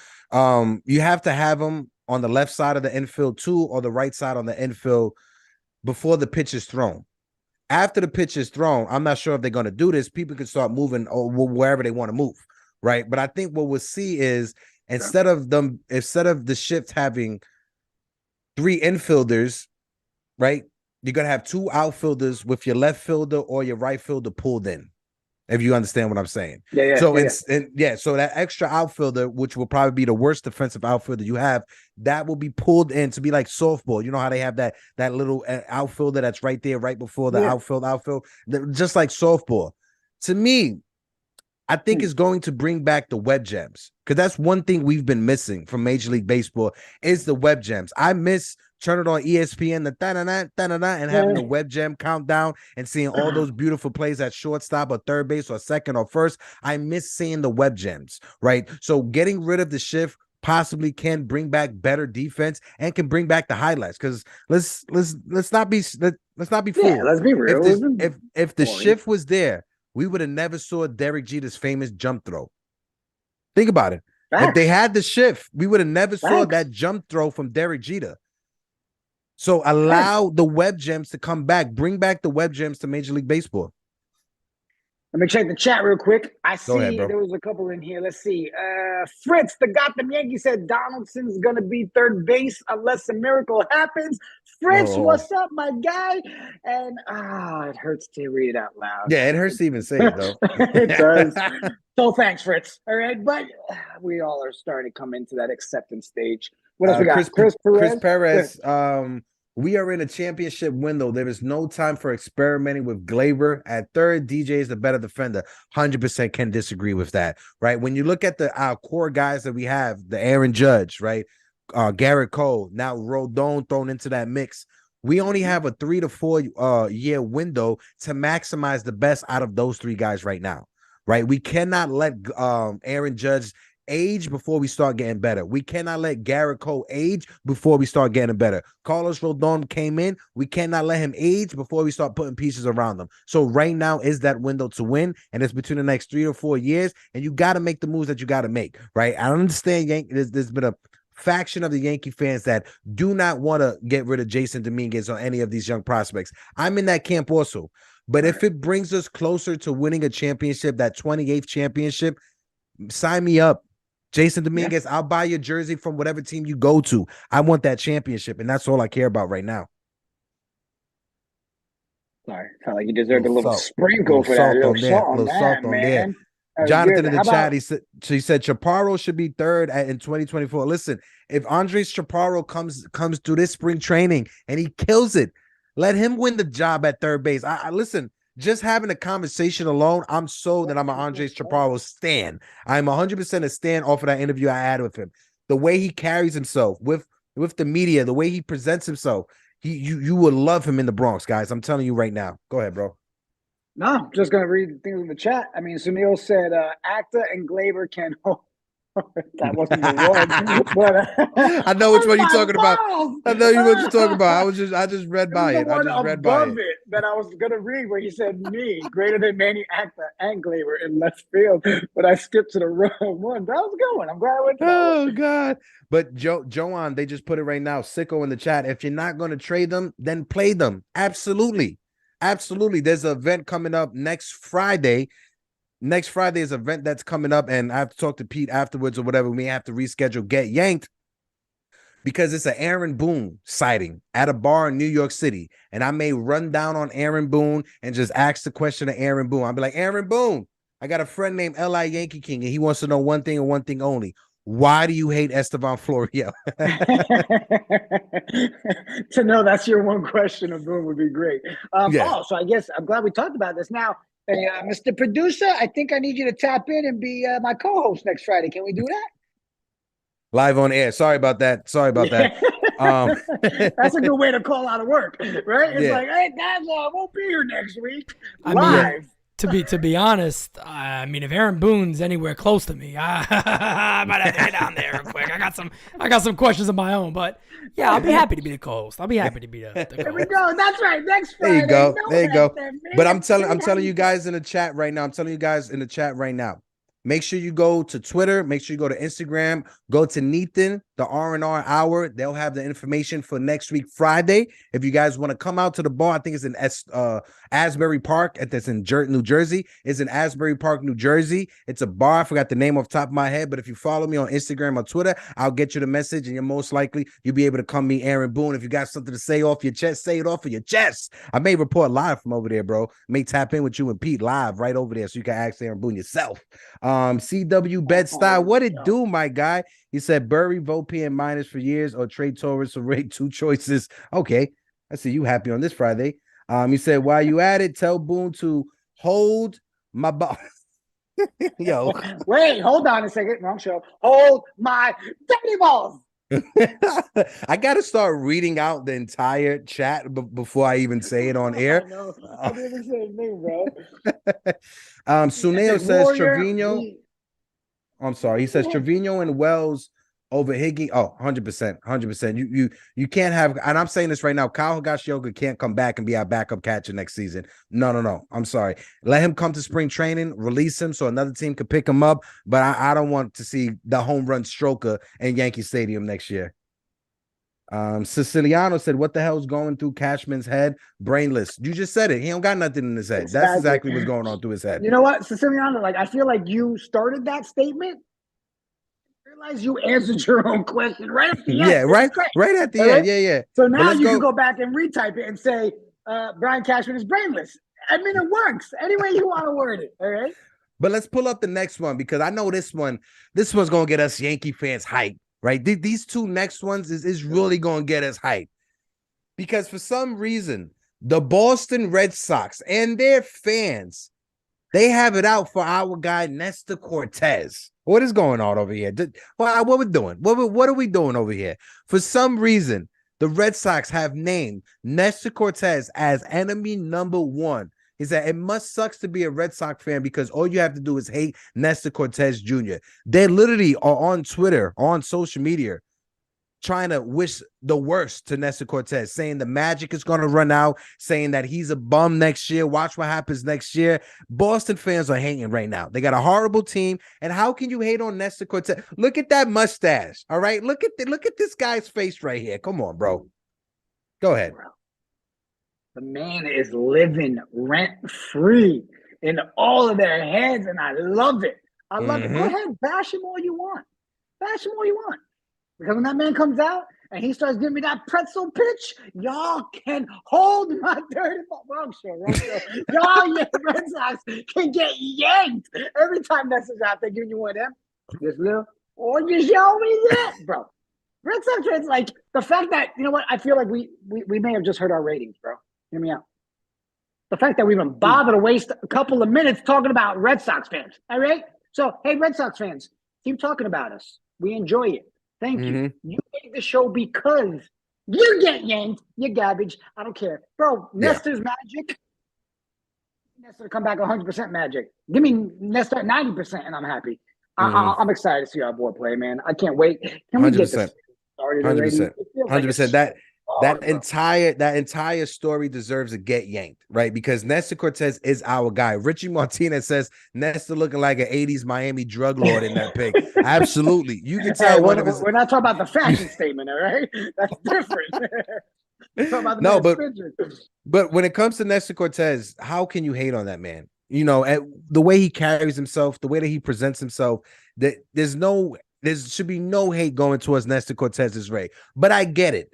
You have to have them on the left side of the infield too, or the right side on the infield before the pitch is thrown. After the pitch is thrown, I'm not sure if they're going to do this. People can start moving or wherever they want to move, right? But I think what we'll see is instead of the shift having 3 infielders, right? You're gonna have 2 outfielders with your left fielder or your right fielder pulled in. If you understand what I'm saying. So that extra outfielder, which will probably be the worst defensive outfielder you have, that will be pulled in to be like softball. You know how they have that little outfielder that's right there, right before the outfield, just like softball. To me, I think it's going to bring back the web gems, because that's one thing we've been missing from Major League Baseball is the web gems. I miss turning on ESPN, and having the web gem countdown and seeing all those beautiful plays at shortstop or third base or second or first. I miss seeing the web gems, right? So getting rid of the shift possibly can bring back better defense and can bring back the highlights. Because let's not be fooled. Let's be real. If the shift was there, we would have never saw Derek Jeter's famous jump throw. Think about it. Facts. If they had the shift, we would have never saw that jump throw from Derek Jeter. So allow the web gems to come back. Bring back the web gems to Major League Baseball. Let me check the chat real quick. I see there was a couple in here. Let's see. Fritz, the Gotham Yankee, said Donaldson's going to be third base unless a miracle happens. Fritz, what's up, my guy? And it hurts to read it out loud. Yeah, it hurts to even say it, though. It does. So thanks, Fritz. All right, but we all are starting to come into that acceptance stage. What else we got? Chris Perez. We are in a championship window. There is no time for experimenting with Gleyber. At third, DJ is the better defender. 100% can disagree with that, right? When you look at our core guys that we have, the Aaron Judge, right? Garrett Cole, now Rodon thrown into that mix. We only have a 3 to 4 year window to maximize the best out of those 3 guys right now, right? We cannot let Aaron Judge age before we start getting better. We cannot let Garrett Cole age before we start getting better. Carlos Rodon came in. We cannot let him age before we start putting pieces around him. So right now is that window to win, and it's between the next 3 to 4 years, and you got to make the moves that you got to make, right? I understand there's been a faction of the Yankee fans that do not want to get rid of Jason Dominguez or any of these young prospects. I'm in that camp also. But if it brings us closer to winning a championship, that 28th championship, sign me up. Jason Dominguez, I'll buy your jersey from whatever team you go to. I want that championship, and that's all I care about right now. Sorry, felt like you deserved a little sprinkle for that. A little salt on there. Jonathan in the chat, he said Chaparro should be third in 2024. Listen, if Andres Chaparro comes to this spring training and he kills it, let him win the job at third base. I listen. Just having a conversation alone, I'm sold that I'm an Andres Chaparro stan. I'm 100% a stan off of that interview I had with him. The way he carries himself with the media, the way he presents himself, you would love him in the Bronx, guys. I'm telling you right now. Go ahead, bro. No, I'm just going to read things in the chat. I mean, Sunil said Acta and Gleyber can that wasn't the one, but I know which one you're talking about. I know what you're talking about. I just read by it. I just read by it that I was gonna read where he said me greater than Manny Acta and Gleyber in left field, but I skipped to the wrong one. That was a good one. I'm glad I went to that one. God. But Joanne, they just put it right now. Sicko in the chat. If you're not going to trade them, then play them. Absolutely. There's an event coming up next Friday. Next Friday is an event that's coming up, and I have to talk to Pete afterwards or whatever. We may have to reschedule Get Yanked because it's an Aaron Boone sighting at a bar in New York City. And I may run down on Aaron Boone and just ask the question of Aaron Boone. I'll be like, Aaron Boone, I got a friend named L.I. Yankee King, and he wants to know one thing and one thing only. Why do you hate Esteban Florial? To know that's your one question of Boone would be great. So I guess I'm glad we talked about this now. Hey, Mr. Producer, I think I need you to tap in and be my co-host next Friday. Can we do that? Live on air. Sorry about that. That's a good way to call out of work, right? It's like, hey, guys, I won't be here next week. Live. To be honest, I mean, if Aaron Boone's anywhere close to me, I might have to get down there real quick. I got some questions of my own, but yeah, I'll be happy to be the co-host. I'll be happy to be the co-host. There we go. That's right. Next Friday. There you go. But I'm telling you guys in the chat right now. Make sure you go to Twitter. Make sure you go to Instagram. Go to Nathan, the R&R Hour. They'll have the information for next week, Friday. If you guys want to come out to the bar, I think it's in Asbury Park. That's in New Jersey. It's in Asbury Park, New Jersey. It's a bar. I forgot the name off the top of my head, but if you follow me on Instagram or Twitter, I'll get you the message, and you're most likely you'll be able to come meet Aaron Boone. If you got something to say off your chest, say it off of your chest. I may report live from over there, bro. I may tap in with you and Pete live right over there, so you can ask Aaron Boone yourself. CW Bed-Stuy, what it do, my guy? He said Burry, Volpe, and Minus for years, or trade Torres for rate, 2 choices. Okay, I see you happy on this Friday. He said, while you at it, tell Boone to hold my ball. Yo. Wait, hold on a second. Wrong show. Hold my dirty balls. I got to start reading out the entire chat before I even say it on air. I know. I did the same thing, bro. Sunil says Trevino. I'm sorry. He says Trevino and Wells over Higgy. Oh, 100%. 100%. You can't have, and I'm saying this right now, Kyle Higashioka can't come back and be our backup catcher next season. No. I'm sorry. Let him come to spring training, release him so another team could pick him up. But I don't want to see the home run stroker in Yankee Stadium next year. Siciliano said, what the hell's going through Cashman's head? Brainless. You just said it. He don't got nothing in his head. That's exactly what's going on through his head. You know what, Siciliano? Like, I feel like you started that statement. Realize you answered your own question right at the end. Yeah, right at the end. Yeah. So now you can go back and retype it and say, Brian Cashman is brainless. I mean, it works any way you want to word it. All right. But let's pull up the next one, because I know this one's gonna get us Yankee fans hyped. Right, these two next ones is really gonna get us hyped, because for some reason the Boston Red Sox and their fans, they have it out for our guy Nestor Cortes. What is going on over here? What we're doing? What are we doing over here? For some reason, the Red Sox have named Nestor Cortes as enemy number 1. He said it must sucks to be a Red Sox fan because all you have to do is hate Nestor Cortes Jr. They literally are on Twitter, on social media, trying to wish the worst to Nestor Cortes, saying the magic is going to run out, saying that he's a bum next year. Watch what happens next year. Boston fans are hating right now. They got a horrible team, and how can you hate on Nestor Cortes? Look at that mustache. All right, look at this guy's face right here. Come on, bro. Go ahead. The man is living rent-free in all of their heads, and I love it. I love it. Go ahead, bash him all you want. Bash him all you want. Because when that man comes out and he starts giving me that pretzel pitch, y'all can hold my dirty ball. Wrong show. Y'all, Red Sox can get yanked every time that's out there giving you one of them. This little, or you show me that, bro. Red Sox fans, like, the fact that, you know what, I feel like we may have just hurt our ratings, bro. Hear me out. The fact that we even bother to waste a couple of minutes talking about Red Sox fans. All right? So, hey, Red Sox fans, keep talking about us. We enjoy it. Thank you. You make the show because you get yanked. You're garbage. I don't care. Bro, Nestor's magic. Nestor to come back 100% magic. Give me Nestor at 90% and I'm happy. I'm excited to see our boy play, man. I can't wait. Can we 100%. get this started already? 100%. That entire story deserves a get yanked, right? Because Nestor Cortes is our guy. Richie Martinez says Nestor looking like an 80s Miami drug lord in that pic. Absolutely. You can tell we're not talking about the fashion statement, all right? That's different. No, but when it comes to Nestor Cortes, how can you hate on that man? You know, the way he carries himself, the way that he presents himself, that there should be no hate going towards Nestor Cortez' Ray. But I get it.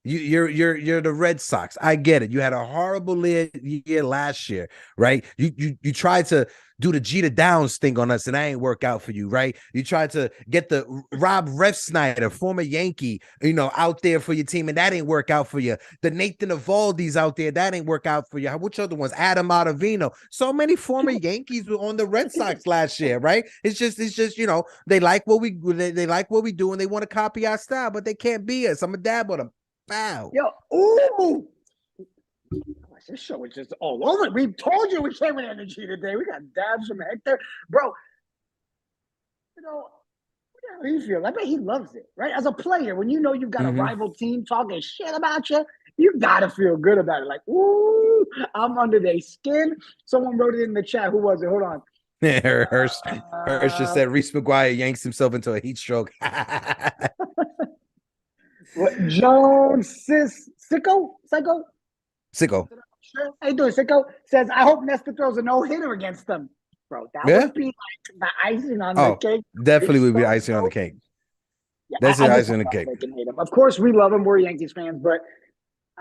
You're the Red Sox. I get it. You had a horrible year last year, right? You tried to do the Jeter Downs thing on us, and that ain't work out for you, right? You tried to get the Rob Refsnyder, former Yankee, out there for your team, and that ain't work out for you. The Nathan Eovaldi's out there, that ain't work out for you. Which other ones? Adam Ottavino. So many former Yankees were on the Red Sox last year, right? It's just they like what we do, and they want to copy our style, but they can't be us. I'm a dab on them. Wow. Yo, ooh. This show is just all over. We told you we came with energy today. We got dabs from Hector. Bro, how do you feel? I bet he loves it, right? As a player, when you know you've got a rival team talking shit about you, you got to feel good about it. Like, ooh, I'm under their skin. Someone wrote it in the chat. Who was it? Hold on. Hirsch just said Reese McGuire yanks himself into a heat stroke. Jones Sicko? Sicko. How you doing, Sicko? Says, I hope Nestor throws a no-hitter against them. Bro, that would be like the icing on the cake. Definitely would be icing on the cake. Yeah, that's the icing on the cake. Of course, we love him. We're Yankees fans, but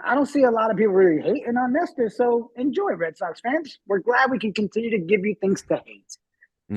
I don't see a lot of people really hating on Nestor. So enjoy, Red Sox fans. We're glad we can continue to give you things to hate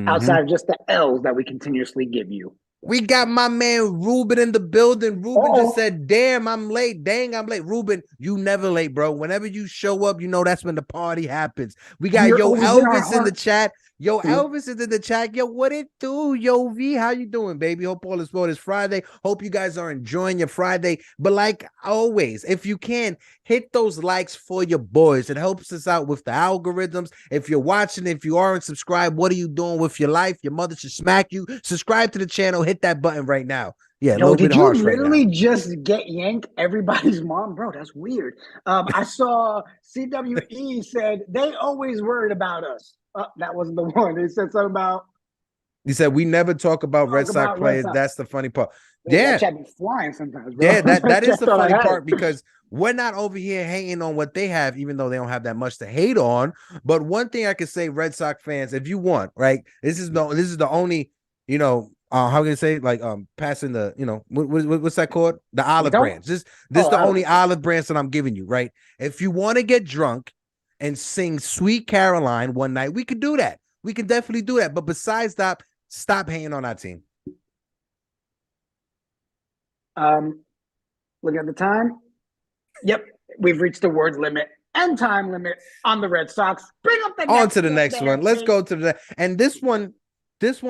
outside of just the L's that we continuously give you. We got my man Ruben in the building. Ruben just said, damn, I'm late. Dang, I'm late. Ruben, you never late, bro. Whenever you show up, you know that's when the party happens. We got Elvis in the chat. Elvis is in the chat. Yo, what it do? Yo, V, how you doing, baby? Hope all is well. It's Friday. Hope you guys are enjoying your Friday. But like always, if you can, hit those likes for your boys. It helps us out with the algorithms. If you're watching, if you aren't subscribed, what are you doing with your life? Your mother should smack you. Subscribe to the channel. Hit that button right now. Yeah, yo, did you literally just get yanked everybody's mom? Bro, that's weird. I saw CWE said they always worried about us. That wasn't the one. They said something about. He said we never talk about Red Sox players. That's the funny part. Yeah, that be flying sometimes, bro. Yeah, that is the funny part because we're not over here hating on what they have, even though they don't have that much to hate on. But one thing I can say, Red Sox fans, if you want, right, this is the only, how can I say, like passing the, what's that called? The olive branch. This the only olive branch that I'm giving you, right? If you want to get drunk and sing Sweet Caroline one night, we could do that. We can definitely do that. But besides that, stop hating on our team. Look at the time. Yep, we've reached the word limit and time limit on the Red Sox. Bring up the on to the next one. Let's go to the and this one, it's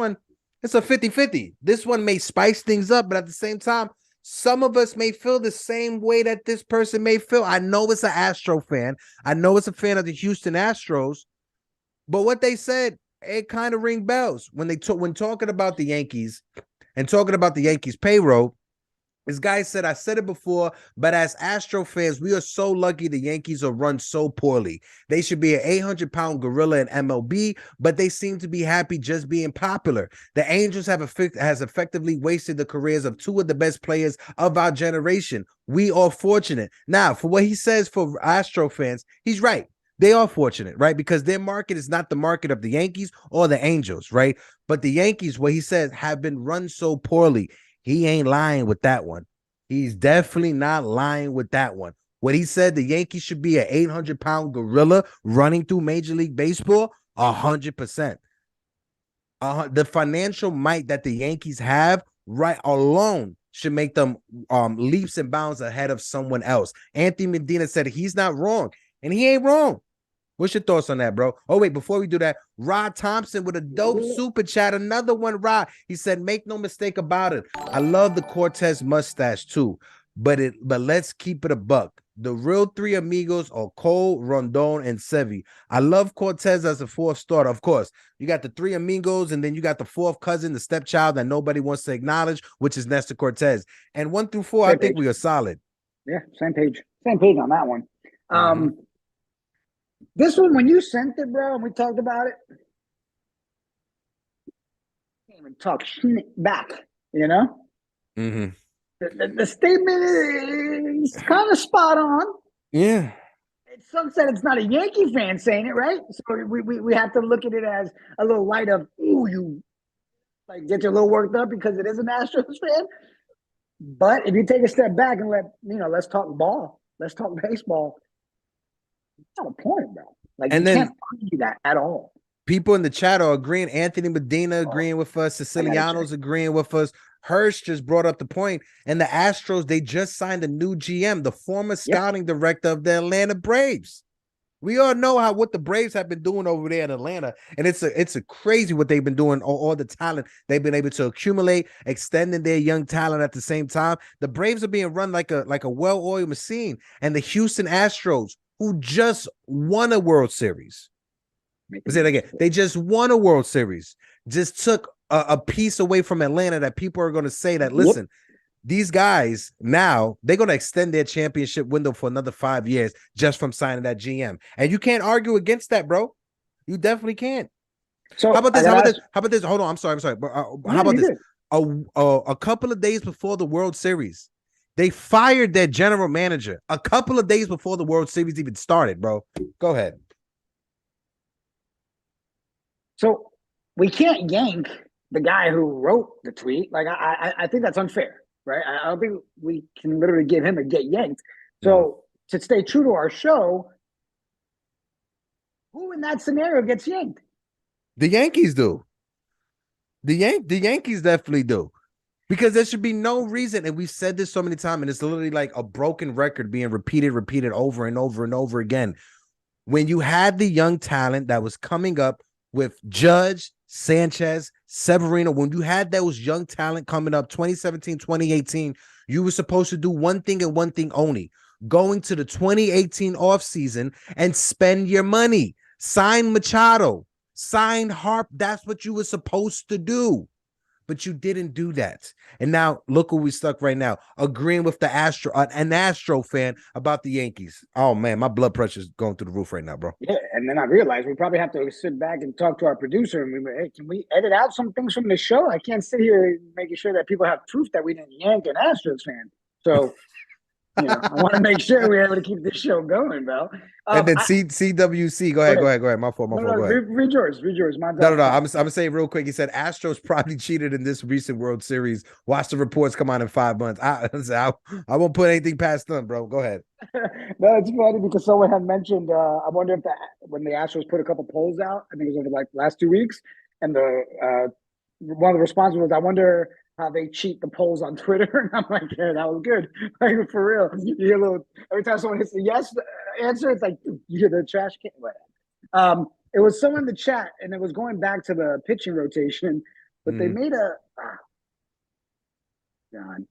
a 50-50. This one may spice things up, but at the same time, some of us may feel the same way that this person may feel. I know it's an Astro fan. I know it's a fan of the Houston Astros, but what they said, it kind of ring bells when when talking about the Yankees and talking about the Yankees payroll. This guy said, I said it before, but as Astro fans, we are so lucky the Yankees are run so poorly. They should be an 800-pound gorilla in MLB, but they seem to be happy just being popular. The Angels has effectively wasted the careers of two of the best players of our generation. We are fortunate. Now, for what he says for Astro fans, he's right. They are fortunate, right? Because their market is not the market of the Yankees or the Angels, right? But the Yankees, what he says, have been run so poorly. He ain't lying with that one. He's definitely not lying with that one. What he said, the Yankees should be an 800-pound gorilla running through Major League Baseball, 100%. The financial might that the Yankees have right alone should make them leaps and bounds ahead of someone else. Anthony Medina said he's not wrong, and he ain't wrong. What's your thoughts on that, bro? Oh, wait, before we do that, Rod Thompson with a dope super chat. Another one, Rod. He said, make no mistake about it. I love the Cortes mustache too, but let's keep it a buck. The real three amigos are Cole, Rondon, and Sevy. I love Cortes as a fourth starter. Of course, you got the three amigos, and then you got the fourth cousin, the stepchild that nobody wants to acknowledge, which is Nestor Cortes. And 1 through 4, I think we are solid. Yeah, same page. Same page on that one. This one, when you sent it, bro, and we talked about it, can't even talk back, The statement is kind of spot on. Yeah. Some said it's not a Yankee fan saying it, right? So we have to look at it as a little light of, ooh, you like get you a little worked up because it is an Astros fan. But if you take a step back and let's talk ball, let's talk baseball. It's not a point, bro. Like, and you can't argue that at all. People in the chat are agreeing. Anthony Medina agreeing with us. Siciliano's agreeing with us. Hirsch just brought up the point. And the Astros, they just signed a new GM, the former scouting director of the Atlanta Braves. We all know what the Braves have been doing over there in Atlanta. And it's a crazy what they've been doing, all the talent they've been able to accumulate, extending their young talent at the same time. The Braves are being run like a well-oiled machine. And the Houston Astros, who just won a World Series. Let's say it again. They just won a World Series. Just took a piece away from Atlanta that people are going to say that, listen, these guys now, they're going to extend their championship window for another 5 years just from signing that GM. And you can't argue against that, bro. You definitely can't. So How about this? How about this? How about this? Hold on. I'm sorry. But how about this? A couple of days before the World Series, they fired their general manager. A couple of days before the World Series even started, bro. Go ahead. So we can't yank the guy who wrote the tweet. Like I think that's unfair, right? I don't think we can literally give him a get yanked. So to stay true to our show, who in that scenario gets yanked? The Yankees do. The Yankees definitely do. Because there should be no reason, and we've said this so many times, and it's literally like a broken record being repeated over and over and over again. When you had the young talent that was coming up with Judge, Sanchez, Severino, when you had those young talent coming up 2017, 2018, you were supposed to do one thing and one thing only. Going to the 2018 offseason and spend your money. Sign Machado. Sign Harp. That's what you were supposed to do. But you didn't do that. And now look where we stuck right now, agreeing with the an Astro fan about the Yankees. Oh, man, my blood pressure is going through the roof right now, bro. Yeah, and then I realized we probably have to sit back and talk to our producer. And we were, hey, can we edit out some things from the show? I can't sit here making sure that people have proof that we didn't yank an Astros fan. So, I want to make sure we're able to keep this show going, bro. And then CWC, go ahead. My fault. Go ahead. Read yours. No. I'm gonna say it real quick. He said Astros probably cheated in this recent World Series. Watch the reports come out in 5 months. I won't put anything past them, bro. Go ahead. No, it's funny because someone had mentioned. I wonder if when the Astros put a couple polls out, I think it was over like the last 2 weeks, and one of the responses was, I wonder how they cheat the polls on Twitter. And I'm like, yeah, that was good. Like, for real. You hear a little, every time someone hits the yes answer, it's like, you hear the trash can. It was someone in the chat, and it was going back to the pitching rotation, but they made God.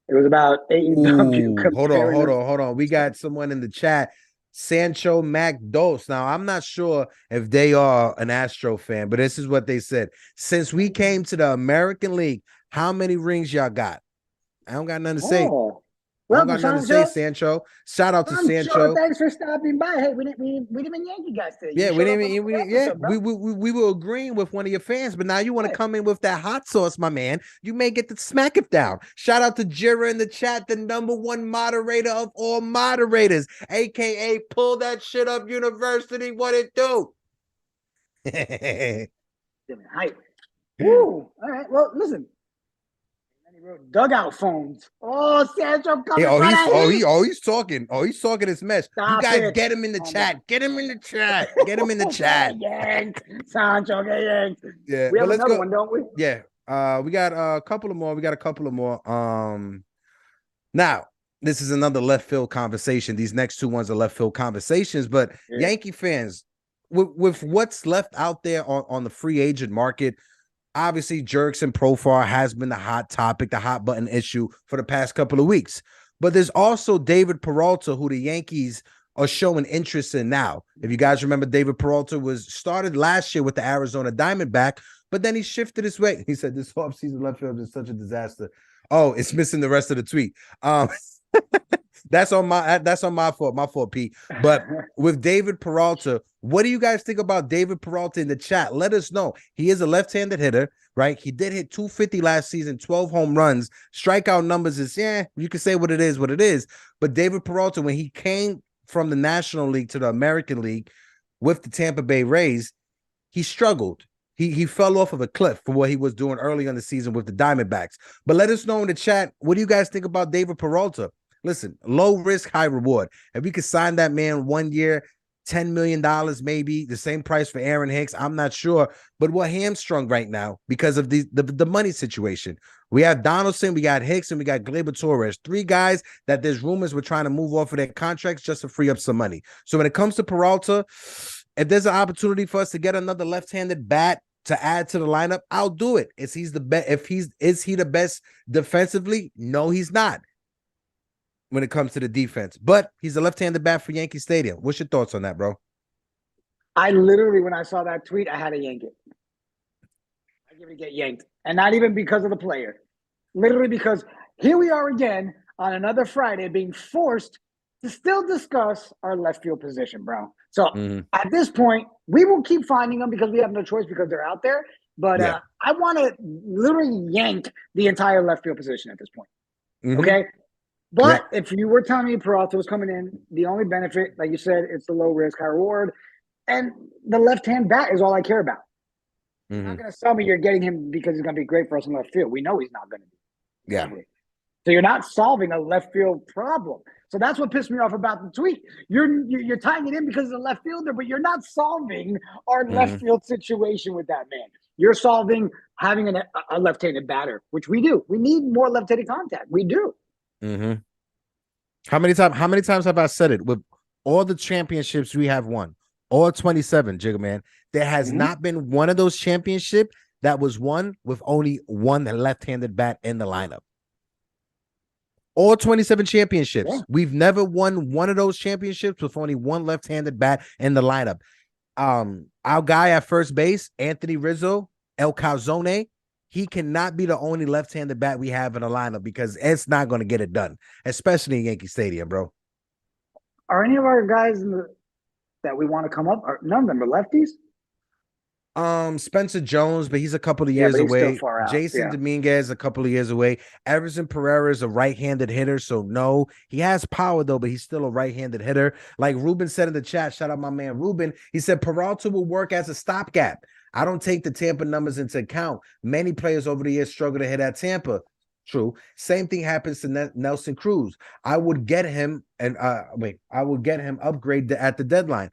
It was about AEW. Hold on. We got someone in the chat, Sancho MacDose. Now, I'm not sure if they are an Astro fan, but this is what they said. Since we came to the American League, how many rings y'all got? I don't got nothing to say. I don't got nothing to say, Sancho. Shout out to Sancho. Thanks for stopping by. Hey, we didn't even Yankee guys today. Yeah, we were agreeing with one of your fans, but now you want to come in with that hot sauce, my man. You may get to smack it down. Shout out to Jira in the chat, the #1 moderator of all moderators, aka Pull That Shit Up University. What it do? Hype. Woo. All right. Well, listen. Dugout phones. Oh, Sancho coming. He's talking. He's talking his mess. You guys get him in the chat. Get him in the chat. Get him in the chat. Sancho, get yanked. Yeah, we have another one, don't we? Yeah. We got a couple of more. Now, this is another left field conversation. These next two ones are left field conversations, but Yankee fans, with what's left out there on the free agent market, obviously, Jurickson Profar has been the hot topic, the hot button issue for the past couple of weeks. But there's also David Peralta, who the Yankees are showing interest in now. If you guys remember, David Peralta started last year with the Arizona Diamondback, but then he shifted his way. He said this offseason left field is such a disaster. Oh, it's missing the rest of the tweet. That's on my fault, Pete. But with David Peralta, what do you guys think about David Peralta in the chat? Let us know. He is a left-handed hitter, right? He did hit 250 last season, 12 home runs. Strikeout numbers is, you can say what it is. But David Peralta, when he came from the National League to the American League with the Tampa Bay Rays, he struggled. He fell off of a cliff for what he was doing early in the season with the Diamondbacks. But let us know in the chat, what do you guys think about David Peralta? Listen, low risk, high reward. If we could sign that man 1 year, $10 million, maybe the same price for Aaron Hicks, I'm not sure. But we're hamstrung right now because of the money situation. We have Donaldson, we got Hicks, and we got Gleyber Torres. 3 guys that there's rumors we're trying to move off of their contracts just to free up some money. So when it comes to Peralta, if there's an opportunity for us to get another left-handed bat to add to the lineup, I'll do it. Is he the best defensively? No, he's not. When it comes to the defense, but he's a left-handed bat for Yankee Stadium. What's your thoughts on that, bro? I literally, when I saw that tweet, I had to yank it. I give it to get yanked, and not even because of the player. Literally because here we are again on another Friday being forced to still discuss our left field position, bro. So at this point, we will keep finding them because we have no choice because they're out there. But I want to literally yank the entire left field position at this point. Okay? But if you were telling me Peralta was coming in, the only benefit, like you said, it's the low risk, high reward. And the left-hand bat is all I care about. You're not going to tell me you're getting him because he's going to be great for us in left field. We know he's not going to be. Yeah. So you're not solving a left field problem. So that's what pissed me off about the tweet. You're tying it in because of the left fielder, but you're not solving our left field situation with that man. You're solving having a left-handed batter, which we do. We need more left-handed contact. We do. How many times have I said it? With all the championships we have won, all 27, Jigga Man, there has not been one of those championships that was won with only one left-handed bat in the lineup. All 27 championships. Yeah. We've never won one of those championships with only one left-handed bat in the lineup. Our guy at first base, Anthony Rizzo, El Calzone, he cannot be the only left-handed bat we have in the lineup because it's not going to get it done, especially in Yankee Stadium, bro. Are any of our guys that we want to come up? None of them are lefties? Spencer Jones, but he's a couple of years away. Jason Dominguez, a couple of years away. Everson Pereira is a right-handed hitter, so no. He has power, though, but he's still a right-handed hitter. Like Ruben said in the chat, shout out my man Ruben, he said Peralta will work as a stopgap. I don't take the Tampa numbers into account. Many players over the years struggle to hit at Tampa. True. Same thing happens to Nelson Cruz. I would get him upgrade at the deadline.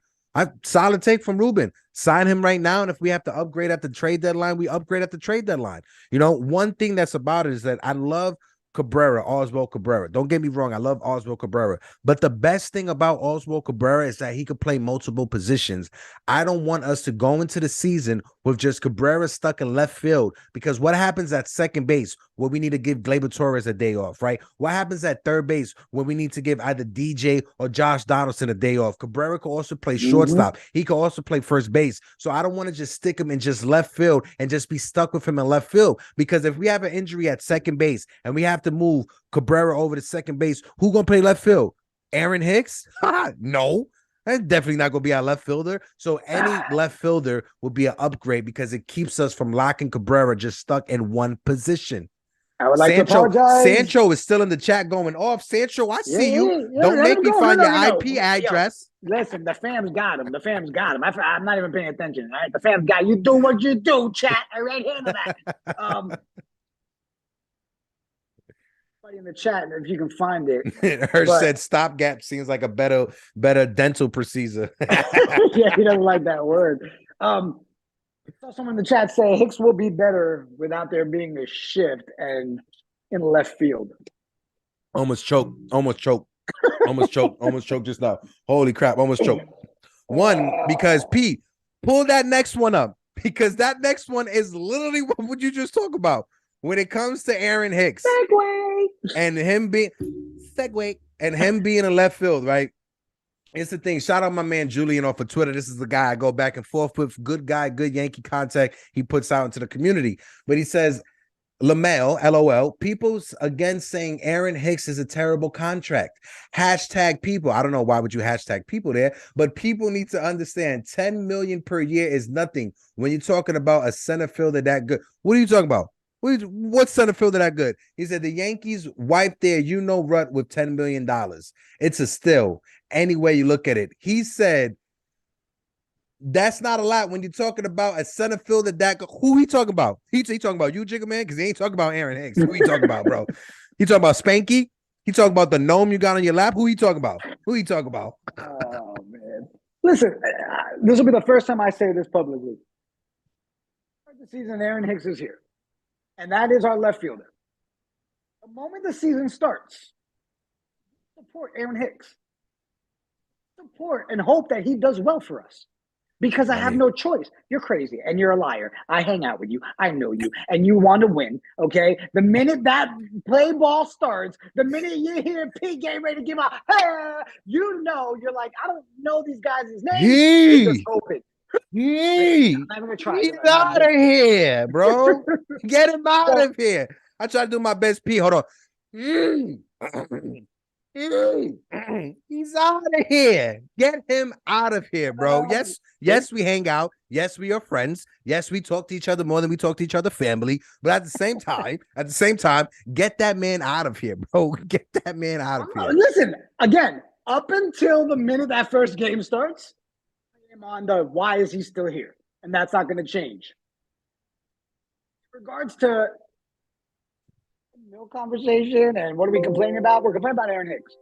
Solid take from Ruben. Sign him right now, and if we have to upgrade at the trade deadline, we upgrade at the trade deadline. You know, one thing that's about it is that I love Oswald Cabrera. Don't get me wrong, I love Oswald Cabrera. But the best thing about Oswald Cabrera is that he could play multiple positions. I don't want us to go into the season with just Cabrera stuck in left field, because what happens at second base where we need to give Gleyber Torres a day off, right? What happens at third base when we need to give either DJ or Josh Donaldson a day off? Cabrera could also play shortstop. He could also play first base. So I don't want to just stick him in just left field and just be stuck with him in left field, because if we have an injury at second base and we have to move Cabrera over to second base, who gonna play left field? Aaron Hicks? No. That's definitely not going to be our left fielder. So any left fielder will be an upgrade because it keeps us from locking Cabrera just stuck in one position. I would like to apologize. Sancho is still in the chat going off. Sancho, I see you. Don't make me find your IP address. Listen, the fam's got him. I'm not even paying attention. All right, the fam's got you. Do what you do, chat. All right, handle that. In the chat, if you can find it. Said stopgap seems like a better dental procedure. Yeah, he doesn't like that word. I saw someone in the chat say Hicks will be better without there being a shift and in left field. Almost choked just now. Holy crap, almost choked. One, because Pete, pull that next one up, because that next one is literally what would you just talk about when it comes to Aaron Hicks. And him being in left field, right? It's the thing. Shout out my man Julian off of Twitter. This is the guy I go back and forth with. Good guy, good Yankee contact he puts out into the community. But he says, LaMel, LOL, people's again saying Aaron Hicks is a terrible contract. Hashtag people. I don't know why would you hashtag people there, but people need to understand $10 million per year is nothing when you're talking about a center fielder that good. What are you talking about? What center fielder that good? He said the Yankees wiped their rut with $10 million. It's a steal. Any way you look at it. He said that's not a lot when you're talking about a center fielder that good. Who he talking about? He talking about you, Jigga Man? Because he ain't talking about Aaron Hicks. Who he talking about, bro? He talking about Spanky? He talking about the gnome you got on your lap? Who he talking about? Oh, man. Listen, this will be the first time I say this publicly. The season, Aaron Hicks is here. And that is our left fielder. The moment the season starts, support Aaron Hicks. Support and hope that he does well for us. Because I have no choice. You're crazy and you're a liar. I hang out with you. I know you. And you want to win, okay? The minute that play ball starts, the minute you hear Pete getting ready to give out, hey, you're like, I don't know these guys' names. You're just hoping. I'm not gonna try. Get out of here, bro. Get him out of here. I try to do my best, P. Hold on. He's out of here. Get him out of here, bro. Yes, we hang out. Yes, we are friends. Yes, we talk to each other more than we talk to each other family. But at the same time, get that man out of here, bro. Get that man out of here. Listen, again, up until the minute that first game starts, I am on the why is he still here? And that's not going to change. In regards to no conversation and what are we complaining about? We're complaining about Aaron Hicks.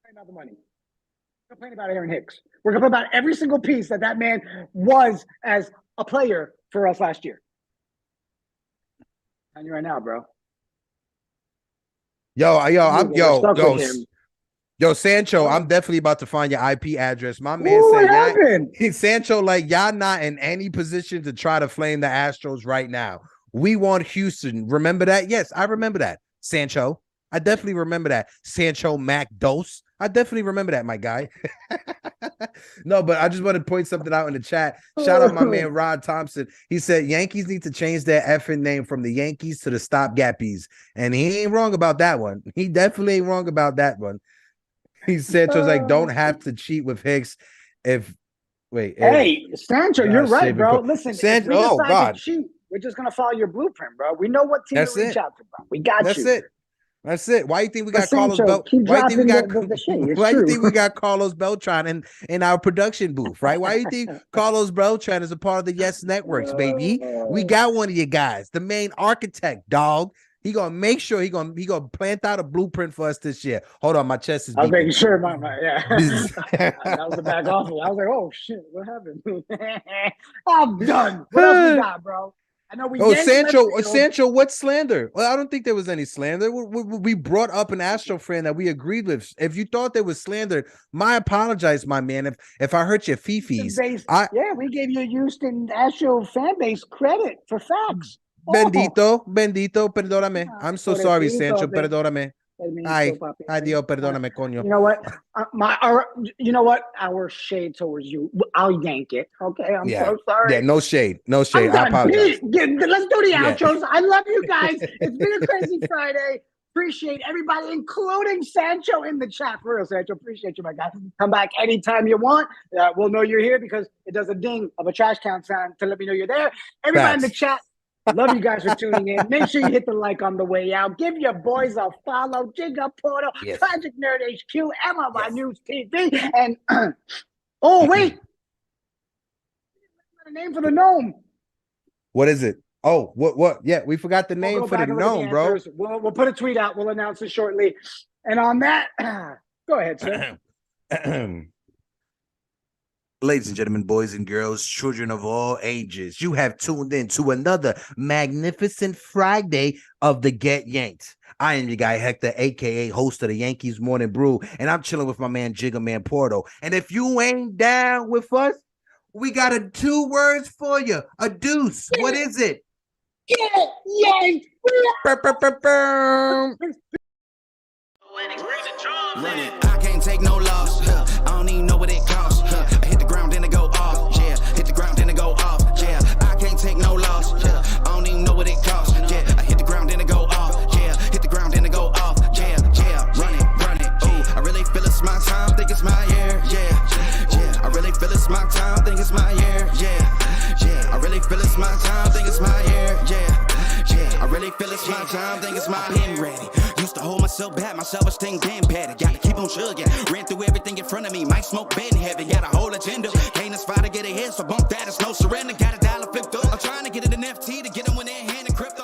We're complaining about the money. We're complaining about Aaron Hicks. We're complaining about every single piece that man was as a player for us last year. On you right now, bro. Yo, Sancho, I'm definitely about to find your IP address. My man said, Sancho, like, y'all not in any position to try to flame the Astros right now. We want Houston. Remember that? Yes, I remember that. Sancho. I definitely remember that. Sancho Mac Dose. I definitely remember that, my guy. No, but I just want to point something out in the chat. Shout out my man Rod Thompson. He said Yankees need to change their effing name from the Yankees to the Stopgappies. And he ain't wrong about that one. He definitely ain't wrong about that one. He said, like, don't have to cheat with Hicks Hey, Sancho, you're right, bro. Listen, Sancho, if we decide to cheat, we're just going to follow your blueprint, bro. We know what team to reach out to, bro. We got you. That's it. Why do you think we got Carlos Beltran? Why do you think we got Carlos Beltran in our production booth, right? Why do you think Carlos Beltran is a part of the Yes Networks, baby? We got one of you guys, the main architect, dog. He gonna make sure he gonna plant out a blueprint for us this year. Hold on, my chest is beating. I was making sure that was the back off. I was like, oh shit, what happened? I'm done. What else we got, bro? I know we. Sancho, what slander? Well, I don't think there was any slander. We brought up an Astro fan that we agreed with. If you thought there was slander, I apologize, my man. If I hurt your fifis, we gave you Houston Astro fan base credit for facts. Bendito, perdóname. I'm so sorry, Sancho, perdóname. Ay, Dios, perdóname, coño. You know what? Our shade towards you. I'll yank it. Okay, I'm so sorry. Yeah, no shade. I apologize. Let's do the outros. I love you guys. It's been a crazy Friday. Appreciate everybody, including Sancho in the chat. For real, Sancho, appreciate you, my guy. Come back anytime you want. We'll know you're here because it does a ding of a trash can sound to let me know you're there. Everybody in the chat. Love you guys for tuning in. Make sure you hit the like on the way out. Give your boys a follow. Jigga Portal, Project Nerd HQ, NyynewsTV, and wait, the name for the gnome. What is it? Oh, what? Yeah, we forgot the name for the gnome, bro. We'll put a tweet out. We'll announce it shortly. And on that, go ahead, sir. Ladies and gentlemen, boys and girls, children of all ages, you have tuned in to another magnificent Friday of the Get Yanked. I am your guy, Hector, a.k.a. host of the Yankees Morning Brew, and I'm chilling with my man, Jigga Man Porto. And if you ain't down with us, we got 2 words for you. A deuce. What is it? Get Yanked. Run it. I can't take no loss. I don't even know what it costs. I hit the ground, then it go off. Yeah, hit the ground, then it go off. Yeah, I can't take no loss. I don't even know what it costs. Yeah, I hit the ground, then it go off. Yeah, hit the ground, then it go off. Yeah, run it. Ooh, I really feel it's my time. Think it's my year. Yeah. I really feel it's my time. Think it's my year. Yeah. I really feel it's my time. Think it's my year. Yeah. I really feel it's my time. Think it's my been ready. Used to hold myself back, my self-esteem damn bad. Gotta keep on chugging. Ran through everything in front of me. Might smoke bed in heaven. Got a whole agenda. Can't aspire to get ahead, so bump that. It's no surrender. Got a dollar flipped up. I'm trying to get it an FT to get them when they're hand and crypto.